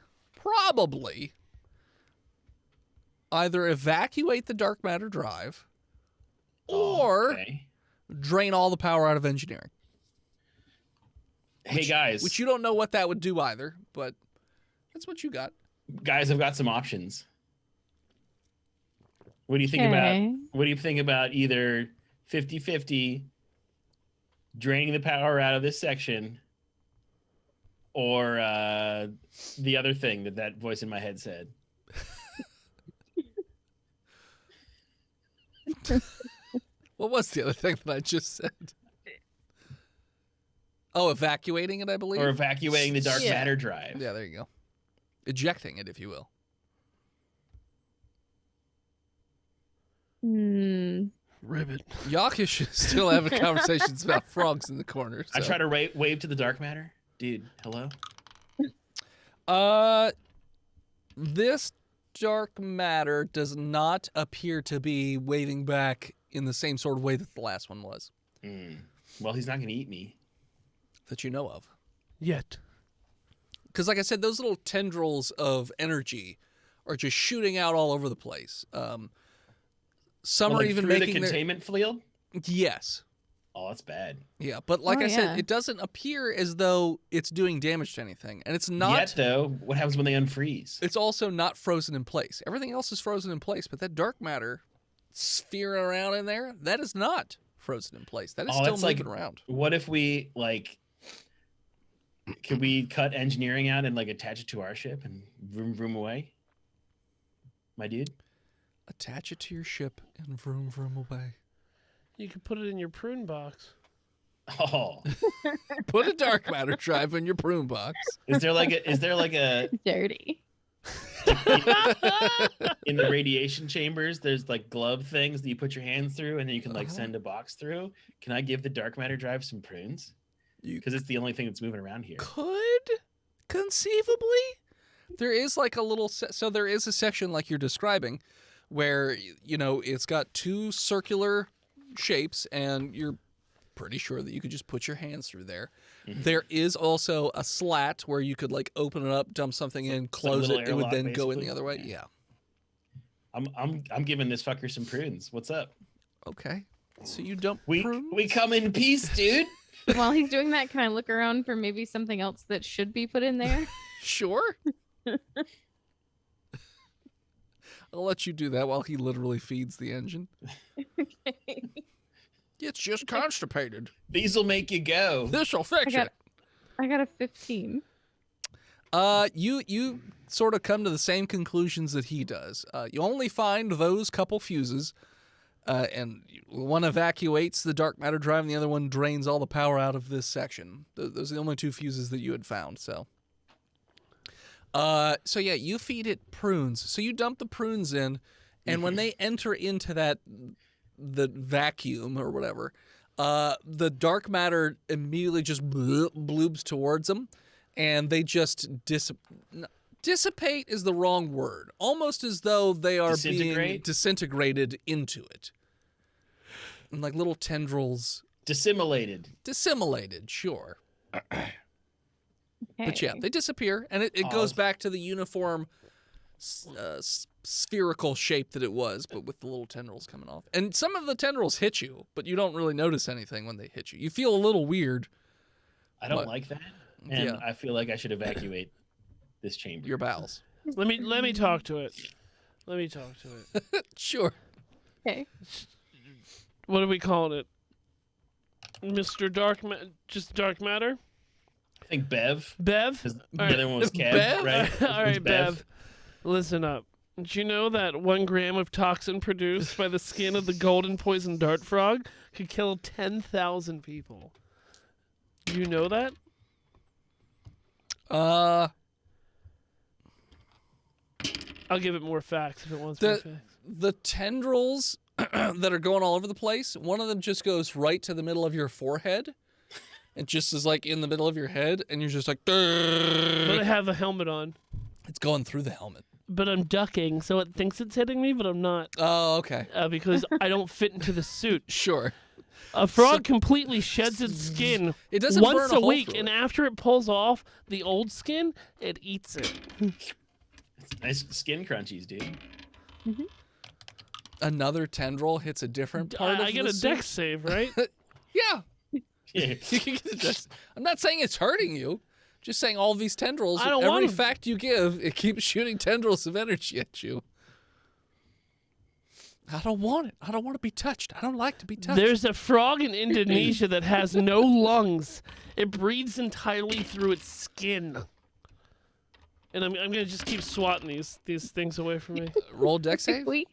either evacuate the dark matter drive or Okay. drain all the power out of engineering. Hey guys, Which you don't know what that would do either, but that's what you got. I've got some options. What do you think about what do you think about either 50-50 draining the power out of this section or the other thing that voice in my head said? What was the other thing that I just said? Oh, evacuating it, I believe. Or evacuating the dark Yeah. matter drive. Yeah, there you go. Ejecting it, if you will. Ribbit. Yakish should still having conversations about frogs in the corner. I so. try to wave to the dark matter. Dude, hello? This dark matter does not appear to be waving back in the same sort of way that the last one was, Well, he's not going to eat me. that you know of. Yet. Because, like I said, those little tendrils of energy are just shooting out all over the place. Some Well, are like even through the making their... containment field? Yes. Oh, that's bad. Yeah, but like Oh, I said, yeah. it doesn't appear as though it's doing damage to anything. And it's not... Yet, though, what happens when they unfreeze? It's also not frozen in place. Everything else is frozen in place, but that dark matter sphering around in there, that is not frozen in place. That is still that's like- moving around. What if we, like, could we cut engineering out and, like, attach it to our ship and vroom away? My dude? Attach it to your ship and vroom away. You could put it in your prune box. Oh. Put a dark matter drive in your prune box. Is there like a Dirty. in the radiation chambers, there's like glove things that you put your hands through and then you can like Uh-huh. send a box through. Can I give the dark matter drive some prunes? You Because it's the only thing that's moving around here. could conceivably. There is like a little so there is a section like you're describing where it's got two circular shapes and you're pretty sure that you could just put your hands through there. Mhm. There is also a slat where you could like open it up, dump something in, close little it, it would airlock, then go in the basically? other way. Yeah. Yeah. I'm giving this fucker some prunes. What's up? Okay. So you dump We prunes? come in peace, dude. While he's doing that, can I look around for maybe something else that should be put in there? Sure. I'll let you do that while he literally feeds the engine. It's just constipated. These'll make you go. This'll fix it. I got a 15. You sort of come to the same conclusions that he does. You only find those couple fuses, and one evacuates the dark matter drive, and the other one drains all the power out of this section. Those are the only 2 fuses that you had found. So yeah, you feed it prunes. So you dump the prunes in, and when they enter into the vacuum or whatever, the dark matter immediately just bloobs towards them. And they just dissipate is the wrong word. Almost as though they are being disintegrated into it. And like little tendrils. Dissimulated, sure. Okay. But yeah, they disappear, and it goes back to the uniform spherical shape that it was, but with the little tendrils coming off. And some of the tendrils hit you, but you don't really notice anything when they hit you. You feel a little weird. I don't like that. And I feel like I should evacuate this chamber. Your bowels. Let me talk to it. Let me talk to it. Sure. Okay. What are we calling it? Mr. Just Dark Matter? I think Bev. Bev? The All right. other one was Kev, Bev? right? All right, It's Bev. Listen up. Did you know that 1 gram of toxin produced by the skin of the golden poison dart frog could kill 10,000 people? Do you know that? Uh, I'll give it more facts if it wants more facts. The tendrils that are going all over the place, one of them just goes right to the middle of your forehead. It just is like in the middle of your head, and you're just like, But I have a helmet on. It's going through the helmet. But I'm ducking, so it thinks it's hitting me, but I'm not. Oh, okay. Because I don't fit into the suit. Sure. A frog completely sheds its skin It doesn't once burn a a hole week, through and it. after it pulls off the old skin, it eats it. Nice skin crunchies, dude. Another tendril hits a different part of I get the a suit. dex save, right? Yeah. Yeah. You can get a dex- I'm not saying it's hurting you. Just saying all these tendrils, I don't every want 'em. fact you give, it keeps shooting tendrils of energy at you. I don't want it. I don't want to be touched. I don't like to be touched. There's a frog in Indonesia that has no lungs. It breathes entirely through its skin. And I'm gonna just keep swatting these things away from me. Roll dex save. Wait.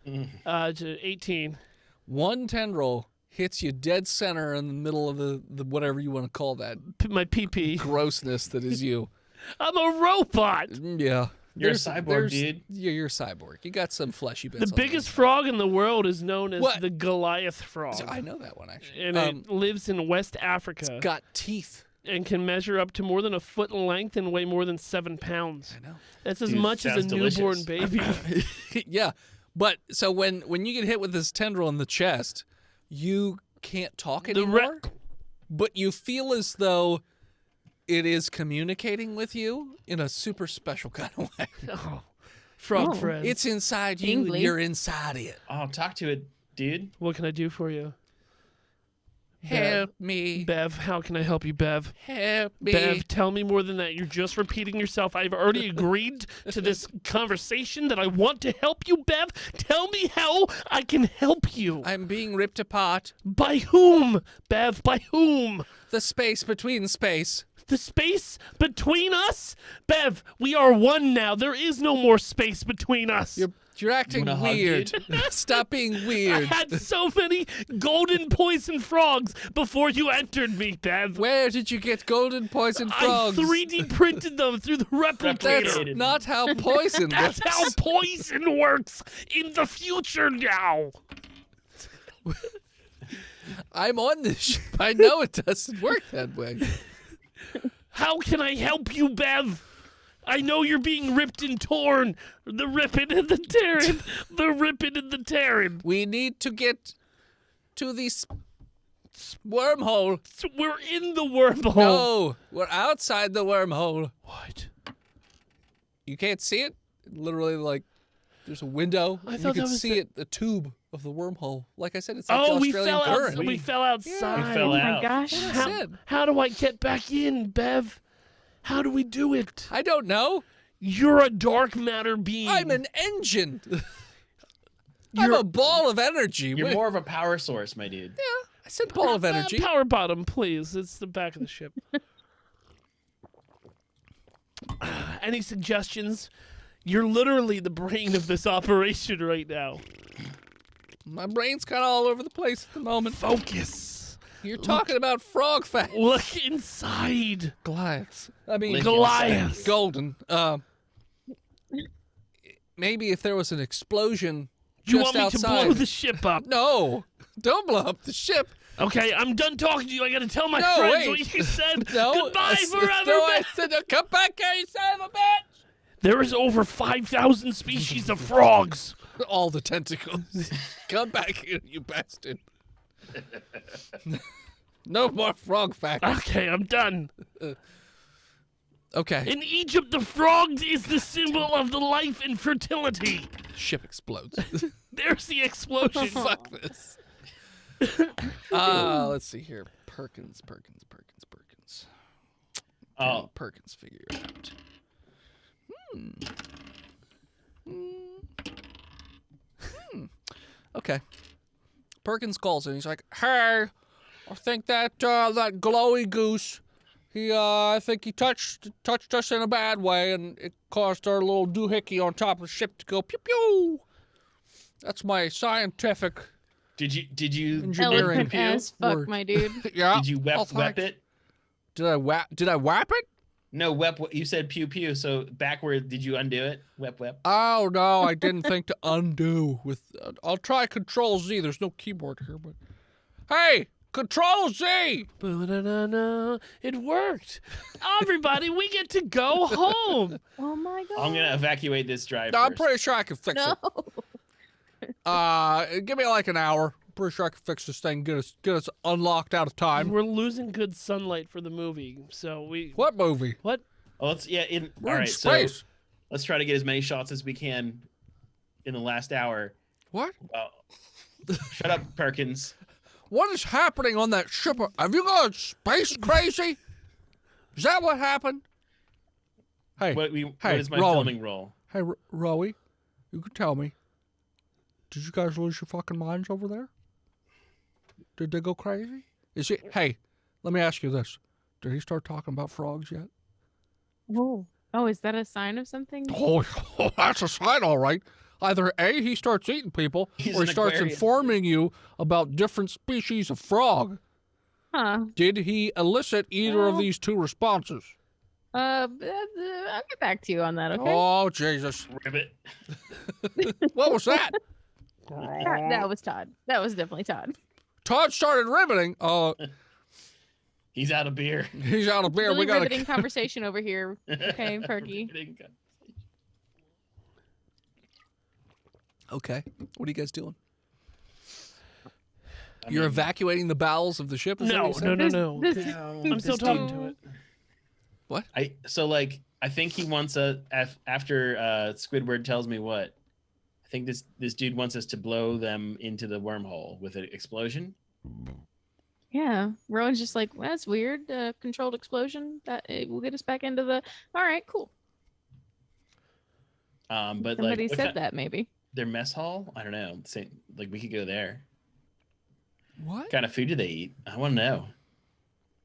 To 18. One tendril hits you dead center in the middle of the whatever you want to call that My PP. grossness that is you. I'm a robot. Yeah. You're a cyborg, dude. You're a cyborg. You got some fleshy bits. The on biggest frog in the world is known as What? the Goliath frog. I know that one actually. And it lives in West Africa Got teeth. and can measure up to more than a foot in length and weigh more than 7 pounds. I know. That's as Dude, much as a sounds newborn delicious. baby. Yeah, but so when you get hit with this tendril in the chest, you can't talk anymore. But you feel as though it is communicating with you in a super special kind of way. Oh, frog Oh. friend. It's inside you, and Tingly. you're inside it. Oh, talk to it, dude. What can I do for you? Help me. Bev, how can I help you, Bev? Help me. Bev, tell me more than that. You're just repeating yourself. I've already agreed to this conversation that I want to help you, Bev. Tell me how I can help you. I'm being ripped apart. By whom, Bev? By whom? The space between space. The space between us? Bev, we are one now. There is no more space between us. You're acting wanna hug, weird. Stop being I weird. had so many golden poison frogs before you entered me, Bev. Where did you get golden poison frogs? I 3D printed them through the replicator. That's not how poison That's works. how poison works in the future now. I'm on this ship. I know it doesn't work that way. How can I help you, Bev? I know you're being ripped and torn. The ripping and the tearing. The ripping and the tearing. We need to get to this wormhole. So we're in the wormhole. No, we're outside the wormhole. What? You can't see it? Literally, like, there's a window. I and thought you that can was see the- it, the tube of the wormhole. Like I said, it's like Oh, the we Australian fell out. current. We fell outside. We fell Oh my out. gosh. That's what I How, said. how do I get back in, Bev? How do we do it? I don't know. You're a dark matter being. I'm an engine. I'm a ball of energy. You're What- more of a power source, my dude. I said ball of energy. Power bottom, please. It's the back of the ship. Any suggestions? You're literally the brain of this operation right now. My brain's kind of all over the place at the moment. Focus. You're talking about frog facts. Look inside. Goliaths. I mean, Link Goliath. golden. Maybe if there was an explosion You just want me outside. to blow the ship up? No, don't blow up the ship. Okay, I'm done talking to you. I gotta tell my No, friends wait. what you said. No, Goodbye forever, No, I man. said, no, come back here, you son of a bitch. There is over 5,000 species of frogs. All the tentacles. Come back here, you bastard. No more frog facts. Okay, I'm done. Okay. In Egypt, the frog is the symbol of the life and fertility. Ship explodes. There's the explosion. Fuck this. Let's see here. Perkins. Oh, Perkins figure it out. Okay. Perkins calls and he's like, "Hey, I think that that glowy goose, I think he touched us in a bad way, and it caused our little doohickey on top of the ship to go pew pew. That's my scientific did you engineering. Eloquent as fuck, word. my dude. Yeah. did you wep it? Did I whap it? No, you said pew pew. So backward, did you undo it? Wep. Oh no, I didn't think to undo with. I'll try Control Z. There's no keyboard here, but hey, Control Z. Ba-da-da-da. It worked. Everybody, we get to go home. Oh my god. I'm gonna evacuate this drive. No, I'm first. pretty sure I can fix No. it. Give me like an hour. I'm pretty sure I can fix this thing. Get us unlocked out of time. We're losing good sunlight for the movie, so we. What movie? What? Oh, let's We're all in right. space. So let's try to get as many shots as we can in the last hour. What? Shut up, Perkins. What is happening on that ship? Have you gone space crazy? Is that what happened? Hey, What is my Rowan. filming role? Hey, Rowie, you can tell me. Did you guys lose your fucking minds over there? Did they go crazy? Is it? Hey, let me ask you this: did he start talking about frogs yet? Oh. Oh, is that a sign of something? Oh, that's a sign, all right. Either A, he starts eating people, He's or an he starts Aquarian. informing you about different species of frog. Huh. Did he elicit either of Well- these two responses? I'll get back to you on that, okay? Oh, Jesus. Ribbit. What was that? That was Todd. That was definitely Todd. Todd started riveting. He's out of beer. He's out of beer. Really We got riveting conversation over here. Okay, Perky. Okay. What are you guys doing? I You're mean, evacuating the bowels of the ship? Is that what No, you said? no. This- I'm still this talking dude- to it. I think he wants after Squidward tells me what. I think this dude wants us to blow them into the wormhole with an explosion. Yeah, Rowan's just like, well, that's weird. Controlled explosion. That it will get us back into the. All right, cool. But Somebody like, said that maybe. their mess hall. I don't know. Like we could go there. What? What kind of food do they eat? I want to know.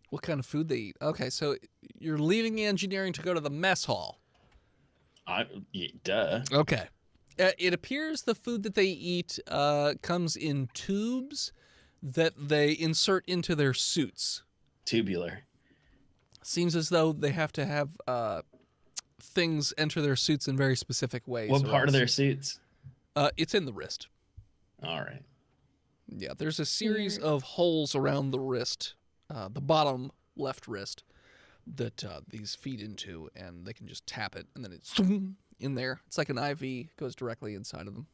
What kind of food they eat? Okay, so you're leaving the engineering to go to the mess hall. Duh. Okay. It appears the food that they eat comes in tubes that they insert into their suits. Tubular. Seems as though they have to have things enter their suits in very specific ways. What or part of else- their suits? It's in the wrist. All right. Yeah, there's a series Weird. of holes around the wrist, the bottom left wrist, that these feed into, and they can just tap it, and then it's in there. It's like an IV, goes directly inside of them.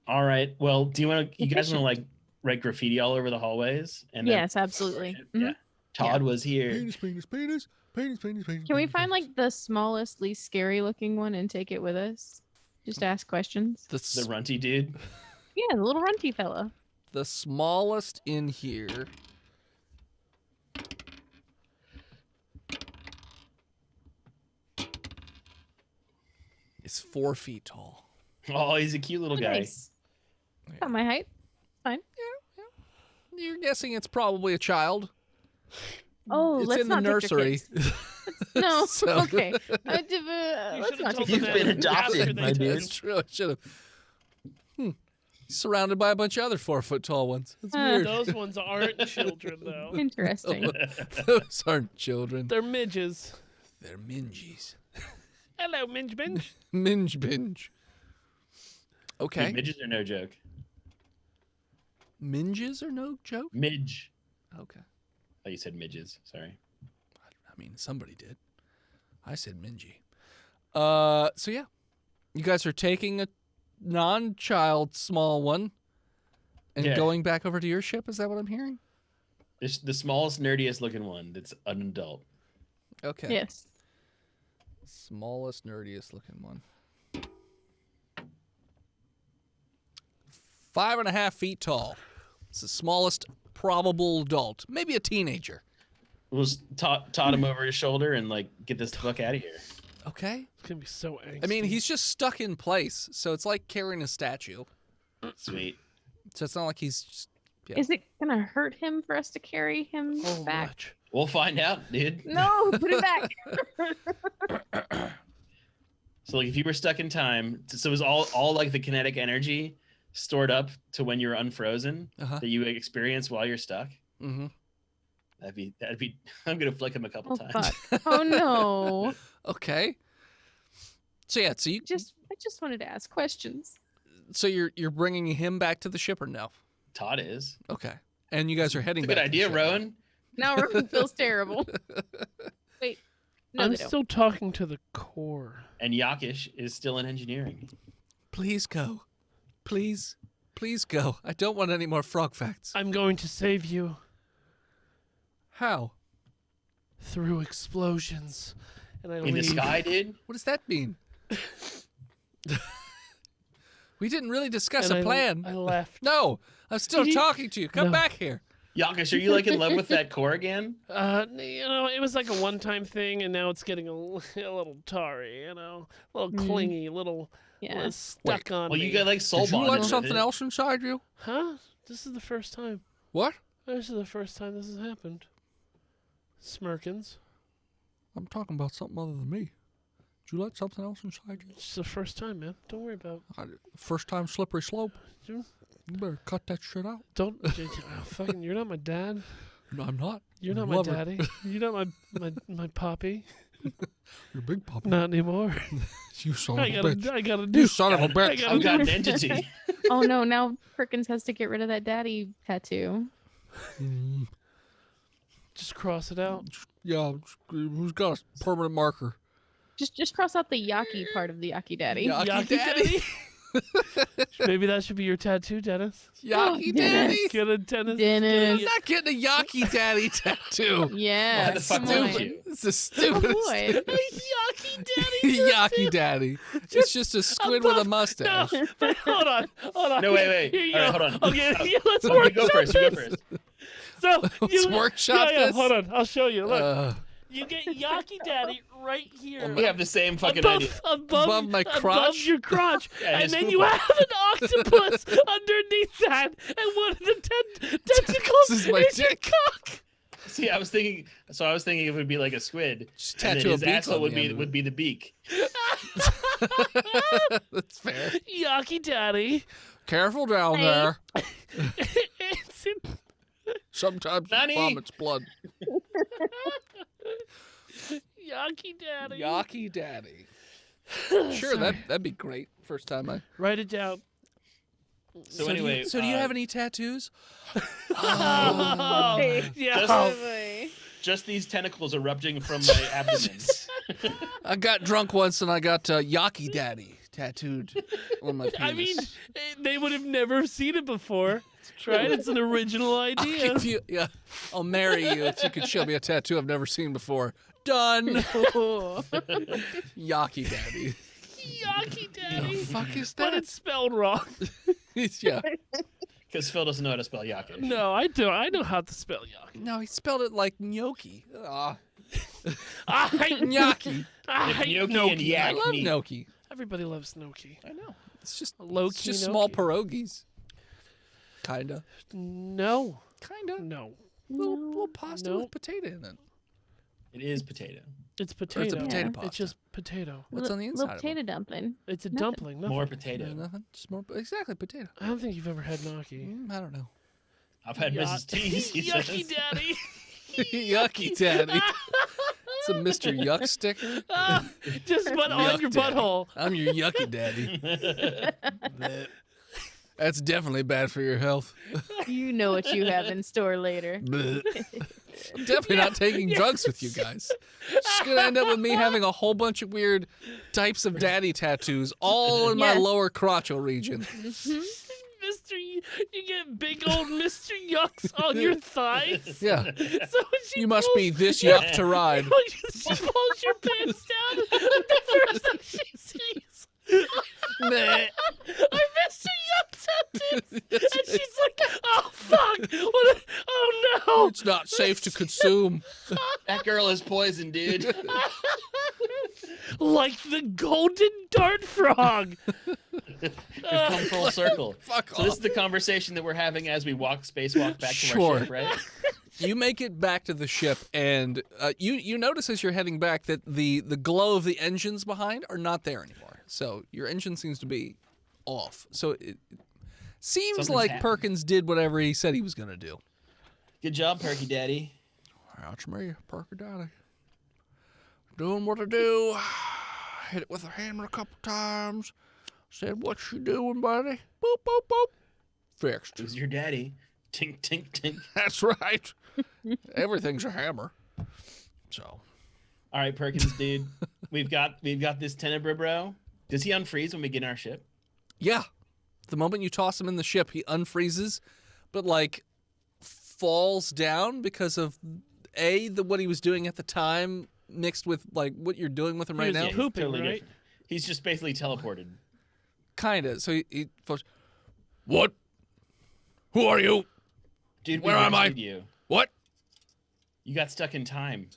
All right. Well, do you want to? You guys Efficient. want to like write graffiti all over the hallways? And then- Yes, absolutely. Yeah. Mhm. Todd was here. Penis, penis, penis, penis, penis, penis. Can we penis, find penis. like the smallest, least scary looking one and take it with us? Just ask questions. the The runty dude. Yeah, the little runty fella. the smallest in here? Is 4 feet tall. Oh, he's a cute little guy. Nice. About my height. Fine. You're guessing it's probably a child. Oh, It's let's in the not take their nursery. kids. No. So- Okay. Let's should've not told take them You've that their been kids. after adopted, they my turned. dude. That's true. I should have. He's surrounded by a bunch of other 4-foot-tall ones. That's Huh. weird. Those ones aren't children, though. Interesting. Those aren't children. They're midges. They're minges. Hello, Minge Binge. Minge binge. Okay. Dude, midges are no joke. Minges are no joke? Midge. Okay. Oh, you said midges. Sorry. I mean, somebody did. I said mingy. So yeah. You guys are taking a non-child small one and Yeah. going back over to your ship? Is that what I'm hearing? It's the smallest, nerdiest looking one that's an adult. Okay. Yes. Smallest, nerdiest looking one. 5.5 feet tall. It's the smallest probable adult. Maybe a teenager. We'll just tot him over his shoulder and like get this the fuck out of here. Okay. It's gonna be so angsty. I mean, he's just stuck in place, so it's like carrying a statue. Sweet. So it's not like he's just... Yeah. Is it gonna hurt him for us to carry him oh back? much. We'll find out, dude. No, put it back. So like if you were stuck in time, so it was all like the kinetic energy stored up to when you're unfrozen Uh-huh. that you experience while you're stuck. Mm-hmm. That'd be I'm gonna flick him a couple Oh times. fuck. Oh no. Okay. So yeah, so I just wanted to ask questions. you're bringing him back to the ship or no? Todd is. Okay. And you guys are heading It's a back good to the idea, ship. Rowan. Now Rowan feels terrible. Wait. No, I'm they don't. still talking to the core. And Yakish is still in engineering. Please go. Please. Please go. I don't want any more frog facts. I'm going to save you How? through explosions. And I In the leave. sky, dude. What does that mean? We didn't really discuss And a plan. I left. No, I'm still Did you- talking to you. Come No. back here. Yakish, are you like in love with that core again? It was like a one-time thing, and now it's getting a little tarry, a little clingy, a little Yeah. stuck on Well, me. you got like soul Did you bonded let with something it. else inside you? Huh? This is the first time. What? This is the first time this has happened. Smirkins. I'm talking about something other than me. Did you let something else inside you? It's the first time, man. Don't worry about First time slippery slope. Dude. You better cut that shit out. Don't fucking. You're not my dad. No, I'm not. You're I not my love her. daddy. You're not my poppy. You're big papa. Not anymore. You son of a bitch. I gotta do. You son of a I bitch. gotta I've got an entity. Oh no, now Perkins has to get rid of that daddy tattoo. Mm, Just cross it out. yeah, who's got a permanent marker? Just cross out the Yaki part of the Yaki daddy. Yaki Yaki daddy. Maybe that should be your tattoo, Dennis. Yaki Dennis. daddy. Get a Dennis. Dennis. I'm not getting a Yaki daddy tattoo. Yeah. Why the fuck come would on. you? It's the stupidest. Avoid. Yaki daddy. Yaki daddy. It's just a squid with a mustache. No, but hold on. No, wait. Here you All right, go. hold on. Okay, yeah, let's You work go first. You go first. So Let's workshop yeah, this. hold on. I'll show you. Look, Uh, you get Yaki Daddy right here. We have the same fucking idea. Above my Above crotch? your crotch. Yeah, and his then food you ball. have an octopus underneath that, and one of the tentacles This is my your dick. cock. See, I was thinking it would be like a squid. Just And then tattoo a his beak asshole on would the be end of would it. be the beak. That's fair. Yaki Daddy. Careful down Hey. there. It's in Sometimes Nani? it vomits blood. Yaki Daddy. Yaki daddy. Sure, Sorry. that'd be great. First time I. Write it down. So do anyway, you, so do you have any tattoos? Oh, Okay. yeah. Just- just these tentacles erupting from my abdomen. I got drunk once and I got Yaki daddy tattooed on my penis. I mean, they would have never seen it before, right? It's an original I'll idea. give you, yeah, I'll marry you if you could show me a tattoo I've never seen before. Done. Yaki daddy. Yaki The Daddy. fuck is But that? it's spelled wrong. Yeah. Because Phil doesn't know how to spell Yakish. No, I do. I know how to spell Yaki. No, he spelled it like gnocchi. Ah, I hate gnocchi. I hate Gnocchi and gnocchi. yak I love meat. gnocchi. Everybody loves gnocchi. I know. It's just Low-key small Noki. pierogies. Kinda. No. Kinda. No. Little pasta No. with potato in it. It is potato. It's Or potato. it's a potato Yeah. pasta. It's just potato. What's on the inside Little of potato dumpling. It's a Nothing. dumpling. Nothing. More it? potato. Nothing. Just more. Exactly, potato. I don't think you've ever had gnocchi. I don't know. I've had Mrs. T's. he Yucky says. daddy. Yucky daddy. It's a Mr. Yuck sticker. Just put on Yuck your daddy. butthole. I'm your yucky daddy. That's definitely bad for your health. You know what you have in store later. I'm definitely not taking drugs with you guys. It's gonna end up with me having a whole bunch of weird types of daddy tattoos all in my Yes. lower crotchal region. You get big old Mr. Yucks on your thighs. Yeah. So when she You must pulls, be this yuck to ride. She pulls your pants down. The first thing she sees are Mr. Yuck tattoos. And she's like, "Oh fuck! Oh no!" It's not safe to consume. That girl is poison, dude. Like the golden dart frog. We've come full circle. Fuck So this off. is the conversation that we're having as we spacewalk back to Sure. our ship, right? You make it back to the ship, and you notice as you're heading back that the glow of the engines behind are not there anymore. So your engine seems to be off. So it seems Something's like happened. Perkins did whatever he said he was going to do. Good job, Perky Daddy. That's me, Parker Daddy. Doing what I do. Hit it with a hammer a couple times. Said, "What you doing, buddy?" Boop, boop, boop. Fixed. Who's your daddy? Tink, tink, tink. That's right. Everything's a hammer. So, All right, Perkins, dude. We've got this Tenebro bro. Does he unfreeze when we get in our ship? yeah. The moment you toss him in the ship, he unfreezes, but like falls down because of what he was doing at the time mixed with like what you're doing with him right was now. Yeah. Pooping, totally right? different. He's just basically teleported. Kinda. So he falls. What? Who are you? Dude, Where am I? rescued you. What? You got stuck in time.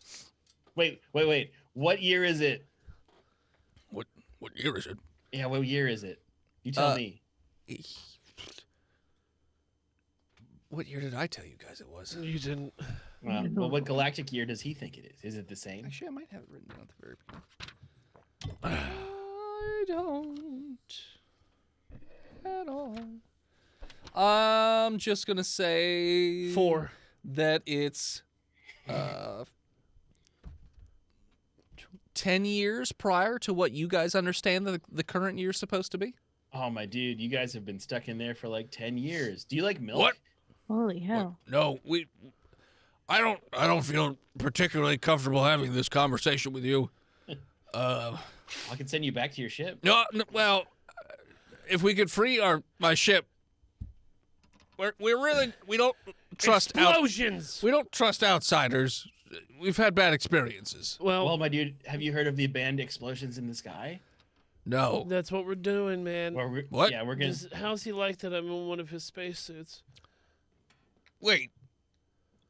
Wait. What year is it? What year is it? Yeah, what year is it? You tell me. What year did I tell you guys it was? You didn't. Well, what galactic year does he think it is? Is it the same? Actually, I might have it written down at the very beginning. I don't at all. I'm just gonna say 4. that it's 10 years prior to what you guys understand the current year's supposed to be. Oh my dude, you guys have been stuck in there for like 10 years. Do you like milk? What? Holy hell. No, I don't feel particularly comfortable having this conversation with you. I can send you back to your ship. No, well, if we could free my ship, we don't trust Explosions. we don't trust outsiders. We've had bad experiences. Well, my dude, have you heard of the band Explosions in the Sky? No. That's what we're doing, man. What? Yeah, we're gonna. How's he like that I'm in one of his spacesuits? Wait.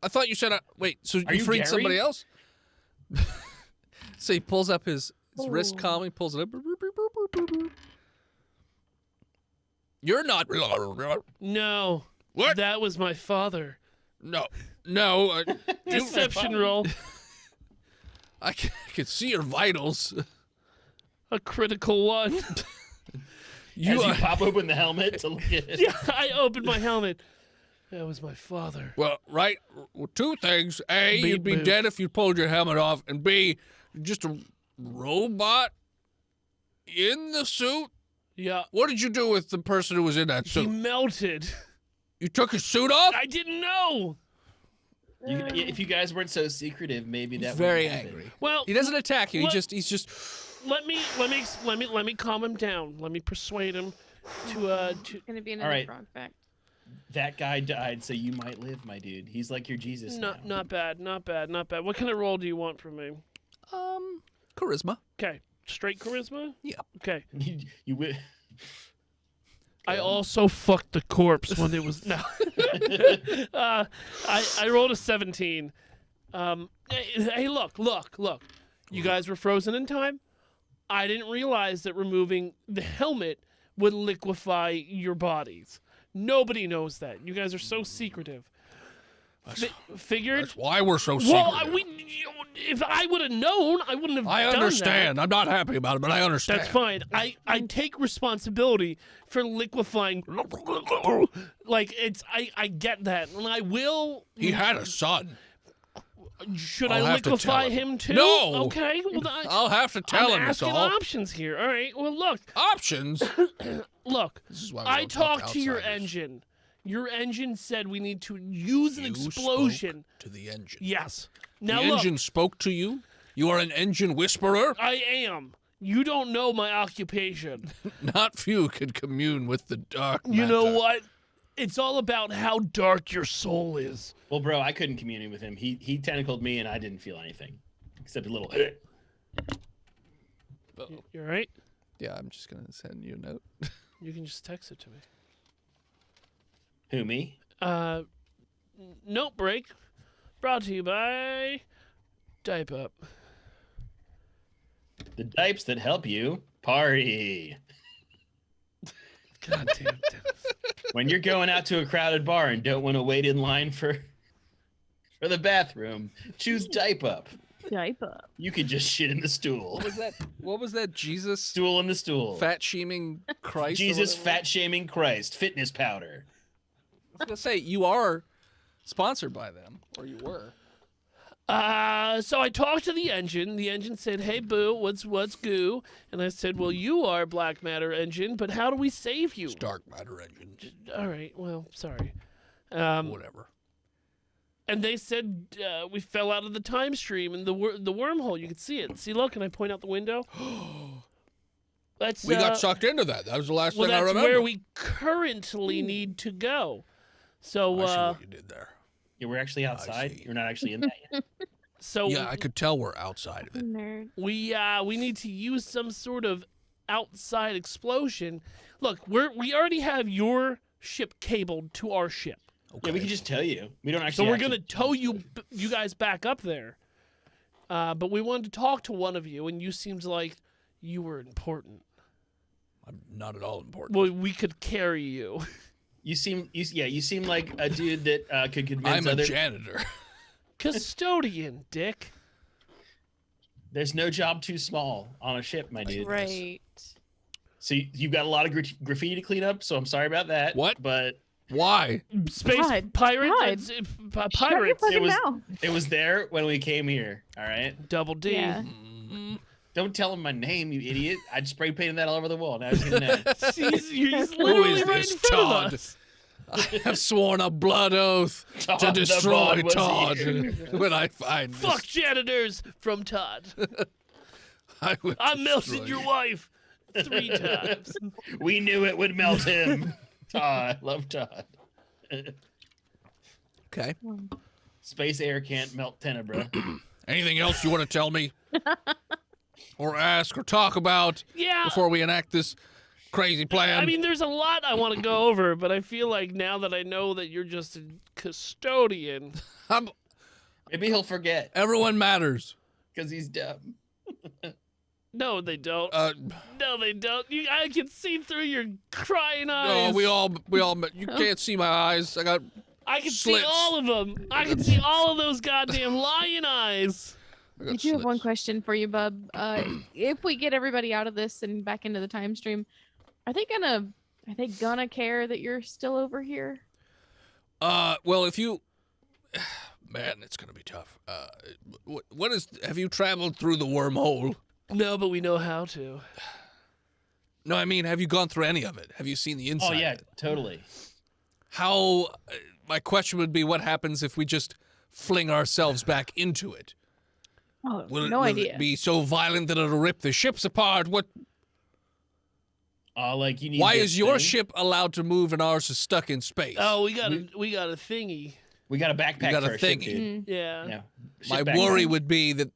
I thought you said wait, so Are you you freed Gary? somebody else? So he pulls up his wrist Oh. calmly, pulls it up. You're not. No. What? That was my father. No. Deception roll. I can see your vitals. A critical one. As you pop open the helmet to look at it. Yeah, I opened my helmet. That was my father. Well, right. Well, two things. A, Beep you'd be boop. dead if you pulled your helmet off. And B, you're just a robot in the suit. Yeah. What did you do with the person who was in that He suit? melted. You took his suit off? I didn't know. If you guys weren't so secretive, maybe that He's would very happen. angry. Well, He doesn't attack you. What? He's just. let me calm him down. Let me persuade him to Gonna be another right. frog fact. That guy died, so you might live, my dude. He's like your Jesus. now. not bad. What kind of roll do you want from me? Charisma. Okay. Straight charisma? Yeah. Okay. You will. I also fucked the corpse when it was no. I rolled a 17. Hey, look. You guys were frozen in time. I didn't realize that removing the helmet would liquefy your bodies. Nobody knows that. You guys are so secretive. Figured. That's why we're so secretive. Well, if I would have known, I wouldn't have I done understand. that. I'm not happy about it, but I understand. That's fine. I take responsibility for liquefying. Like, I get that. And I will. He had a son. Should I'll I have to tell liquefy him. him too? No. Okay. Well, I'll have to tell I'm him. That's asking all. options here. All right. Well, look. Options. Look. This is why we I don't talk talked to your outsiders. engine. Your engine said we need to use an You explosion. spoke to the engine. Yes. The Now look. engine spoke to you? You are an engine whisperer? I am. You don't know my occupation. Not few can commune with the dark You know matter. what? It's all about how dark your soul is. Well, bro, I couldn't commune with him. He tentacled me, and I didn't feel anything except a little. You all right? Yeah, I'm just going to send you a note. You can just text it to me. Who, me? Note break. Brought to you by Dipe Up. The dipes that help you party. God damn it. When you're going out to a crowded bar and don't want to wait in line for the bathroom, choose Dipe Up. Dipe Up. You could just shit in the stool. What was that? Jesus Stool in the stool. fat shaming Christ? or Jesus whatever? fat shaming Christ. Fitness powder. I was going to say, you are sponsored by them, or you were. So I talked to the engine. The engine said, "Hey, boo, what's goo?" And I said, "Well, you are Black Matter engine, but how do we save you?" It's dark matter engine. All right. Well, sorry. Whatever. And they said we fell out of the time stream in the wormhole. You could see it. See, look, can I point out the window? That's We got sucked into that. That was the last well, thing I that's remember. where we currently need to go. So, I see what you did there. Yeah, we're actually outside. see. You're not actually in that yet. so Yeah, I could tell we're outside of it. Nerd. we need to use some sort of outside explosion. Look, we already have your ship cabled to our ship, Okay. Yeah, we can just tell you. We don't so actually. we're have to- gonna tow you guys back up there. But we wanted to talk to one of you, and you seemed like you were important. I'm not at all important. Well, we could carry you. You seem like a dude that could convince I'm a other. janitor. Custodian, Dick. There's no job too small on a ship, my dude. Right. So you've got a lot of graffiti to clean up. So I'm sorry about that. What? But Why? Space God, pirate. God. Shut Shut your pirates. fucking was- mouth. it was there when we came here. All right. Double D. Yeah. Don't tell him my name, you idiot. I spray painted that all over the wall. Now he's gonna know. He's Who literally is right this in front of Todd? us. I have sworn a blood oath Todd to the destroy Bud was Todd here. when I find Fuck this. janitors from Todd. I will I melted destroy your you. wife 3 times. We knew it would melt him. Todd, love Todd. Okay. Space air can't melt Tenebro. Anything else you want to tell me? Or ask or talk about Yeah. before we enact this crazy plan? I mean, there's a lot I want to go over, but I feel like now that I know that you're just a custodian. Maybe he'll forget Everyone matters. because he's dumb. No, they don't. No, they don't. I can see through your crying eyes. No, we all. You can't see my eyes. I got. I can slits. see all of them. I can see all of those goddamn lion eyes. I do have one question for you, Bub. If we get everybody out of this and back into the time stream, are they gonna care that you're still over here? Well, if you. Man, it's gonna be tough. What is? Have you traveled through the wormhole? No, but we know how to. No, I mean, have you gone through any of it? Have you seen the inside? Oh yeah, of it? totally. How? My question would be, what happens if we just fling ourselves back into it? Oh, Will no will idea. it be so violent that it'll rip the ships apart? What? Like you need. Why this is your thing. ship allowed to move and ours is stuck in space? Oh, we got a thingy. We got a backpack. You got a for our ship, thingy. dude. Yeah. Yeah. My Ship backpack. worry would be that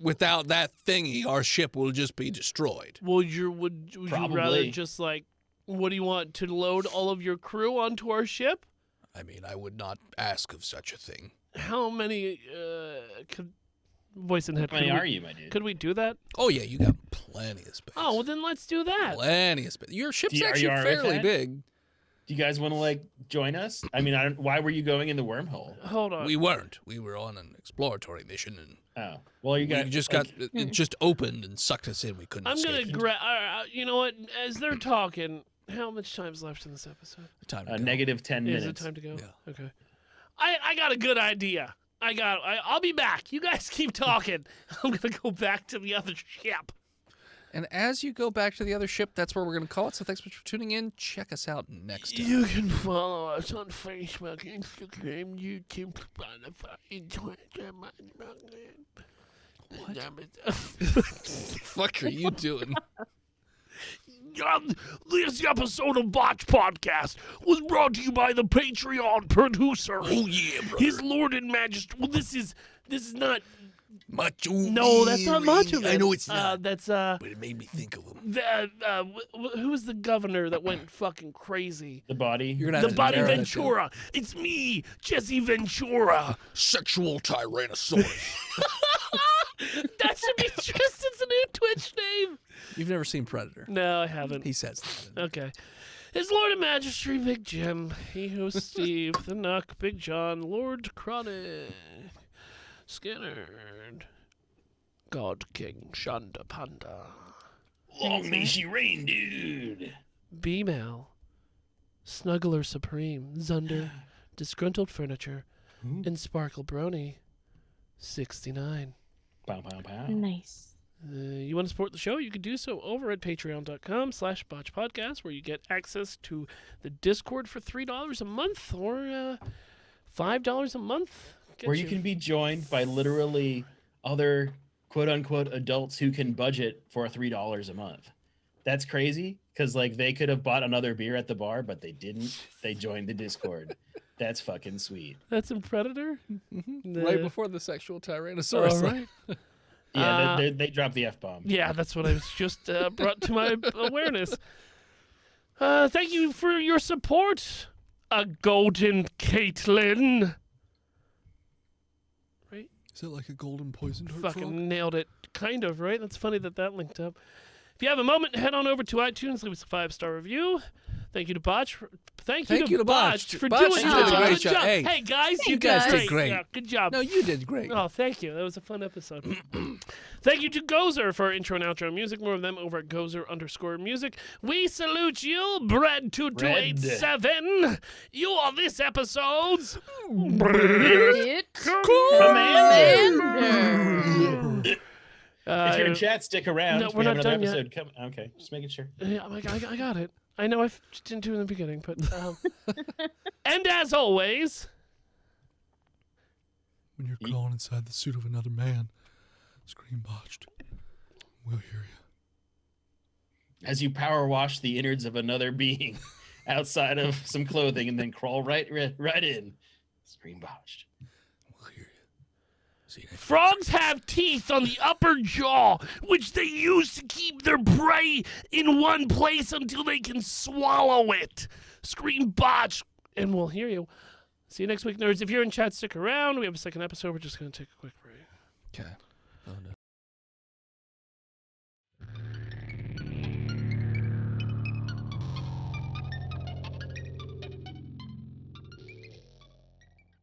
without that thingy, our ship will just be destroyed. Well, would you rather Probably. just like, what do you want to load all of your crew onto our ship? I mean, I would not ask of such a thing. How many? Voice and head. How many could we- are you, my dude? Could we do that? Oh yeah, you got plenty. Plenty of space. Oh, well then let's do that. Plenty of space. Your ship's Are you actually all right with fairly that? big. Do you guys want to like join us? I mean, why were you going in the wormhole? Hold on. We weren't. We were on an exploratory mission, and Oh, well, you we got just like, got it just opened and sucked us in. We couldn't. I'm gonna escape. you know what? As they're talking, how much time's left in this episode? Time to go. negative 10 Is minutes. it time to go? Yeah. Okay. I got a good idea. I'll be back. You guys keep talking. I'm gonna go back to the other ship. And as you go back to the other ship, that's where we're going to call it. So thanks much for tuning in. Check us out next time. You can follow us on Facebook, Instagram, YouTube, Spotify, Twitter. What the fuck are you doing? This episode of Botched Podcast was brought to you by the Patreon producer. Oh, yeah, brother. His Lord and Majesty. Well, this is not. Macho No, that's not Man. Macho Man. I know it's not. That's but it made me think of him. who was the governor that went fucking crazy? The body. You're gonna The have to Body narrow that down. Ventura. It's me, Jesse Ventura. Sexual Tyrannosaurus. That should be Tristan's new Twitch name. You've never seen Predator. No, I haven't. He says that. Okay. His Lord and Majesty, Big Jim. He who's Steve, the Nuck, Big John, Lord Chronic, Skinnerd, God King, Shanda Panda, Long may she reign, dude. B-Mail, Snuggler Supreme, Zunder, Disgruntled Furniture, and Sparkle Brony, 69. Pow, pow, pow. Nice. You want to support the show? You can do so over at patreon.com/botchpodcast, where you get access to the Discord for $3 a month or $5 a month. Where you can be joined by literally other quote unquote adults who can budget for $3 a month. That's crazy because like they could have bought another beer at the bar, but they didn't. They joined the Discord. That's fucking sweet. That's in Predator? Right before the sexual Tyrannosaurus. All right. Yeah, they dropped the F-bomb. Yeah, that's what I was just brought to my awareness. Thank you for your support, a golden Caitlin. Right? Is it like a golden poison dart Fucking frog? nailed it. Kind of, right? That's funny that linked up. If you have a moment, head on over to iTunes, leave us a 5-star review. Thank you to Botch. Thank you to Botched for Botched, doing you such did a a great good job. job. Hey. Hey guys, You guys did great. Yeah, good job. No, you did great. Oh, thank you. That was a fun episode. Thank you to Gozer for our intro and outro music. More of them over at Gozer_music. We salute you, Bread2287. You are this episode's It's Commander. If you're in chat, stick around. no, We we're have not another done yet. episode coming. Okay, just making sure. Yeah, I got it. I know I didn't do it in the beginning, but and as always, When you're crawling inside the suit of another man, scream Botched. We'll hear you. As you power wash the innards of another being outside of some clothing and then crawl right in. Scream Botched. We'll hear you. See you next frogs have teeth on the upper jaw, which they use to keep their prey in one place until they can swallow it. Scream Botch, and we'll hear you. See you next week, nerds. If you're in chat, stick around. We have a second episode. We're just going to take a quick break. Okay. Oh, no.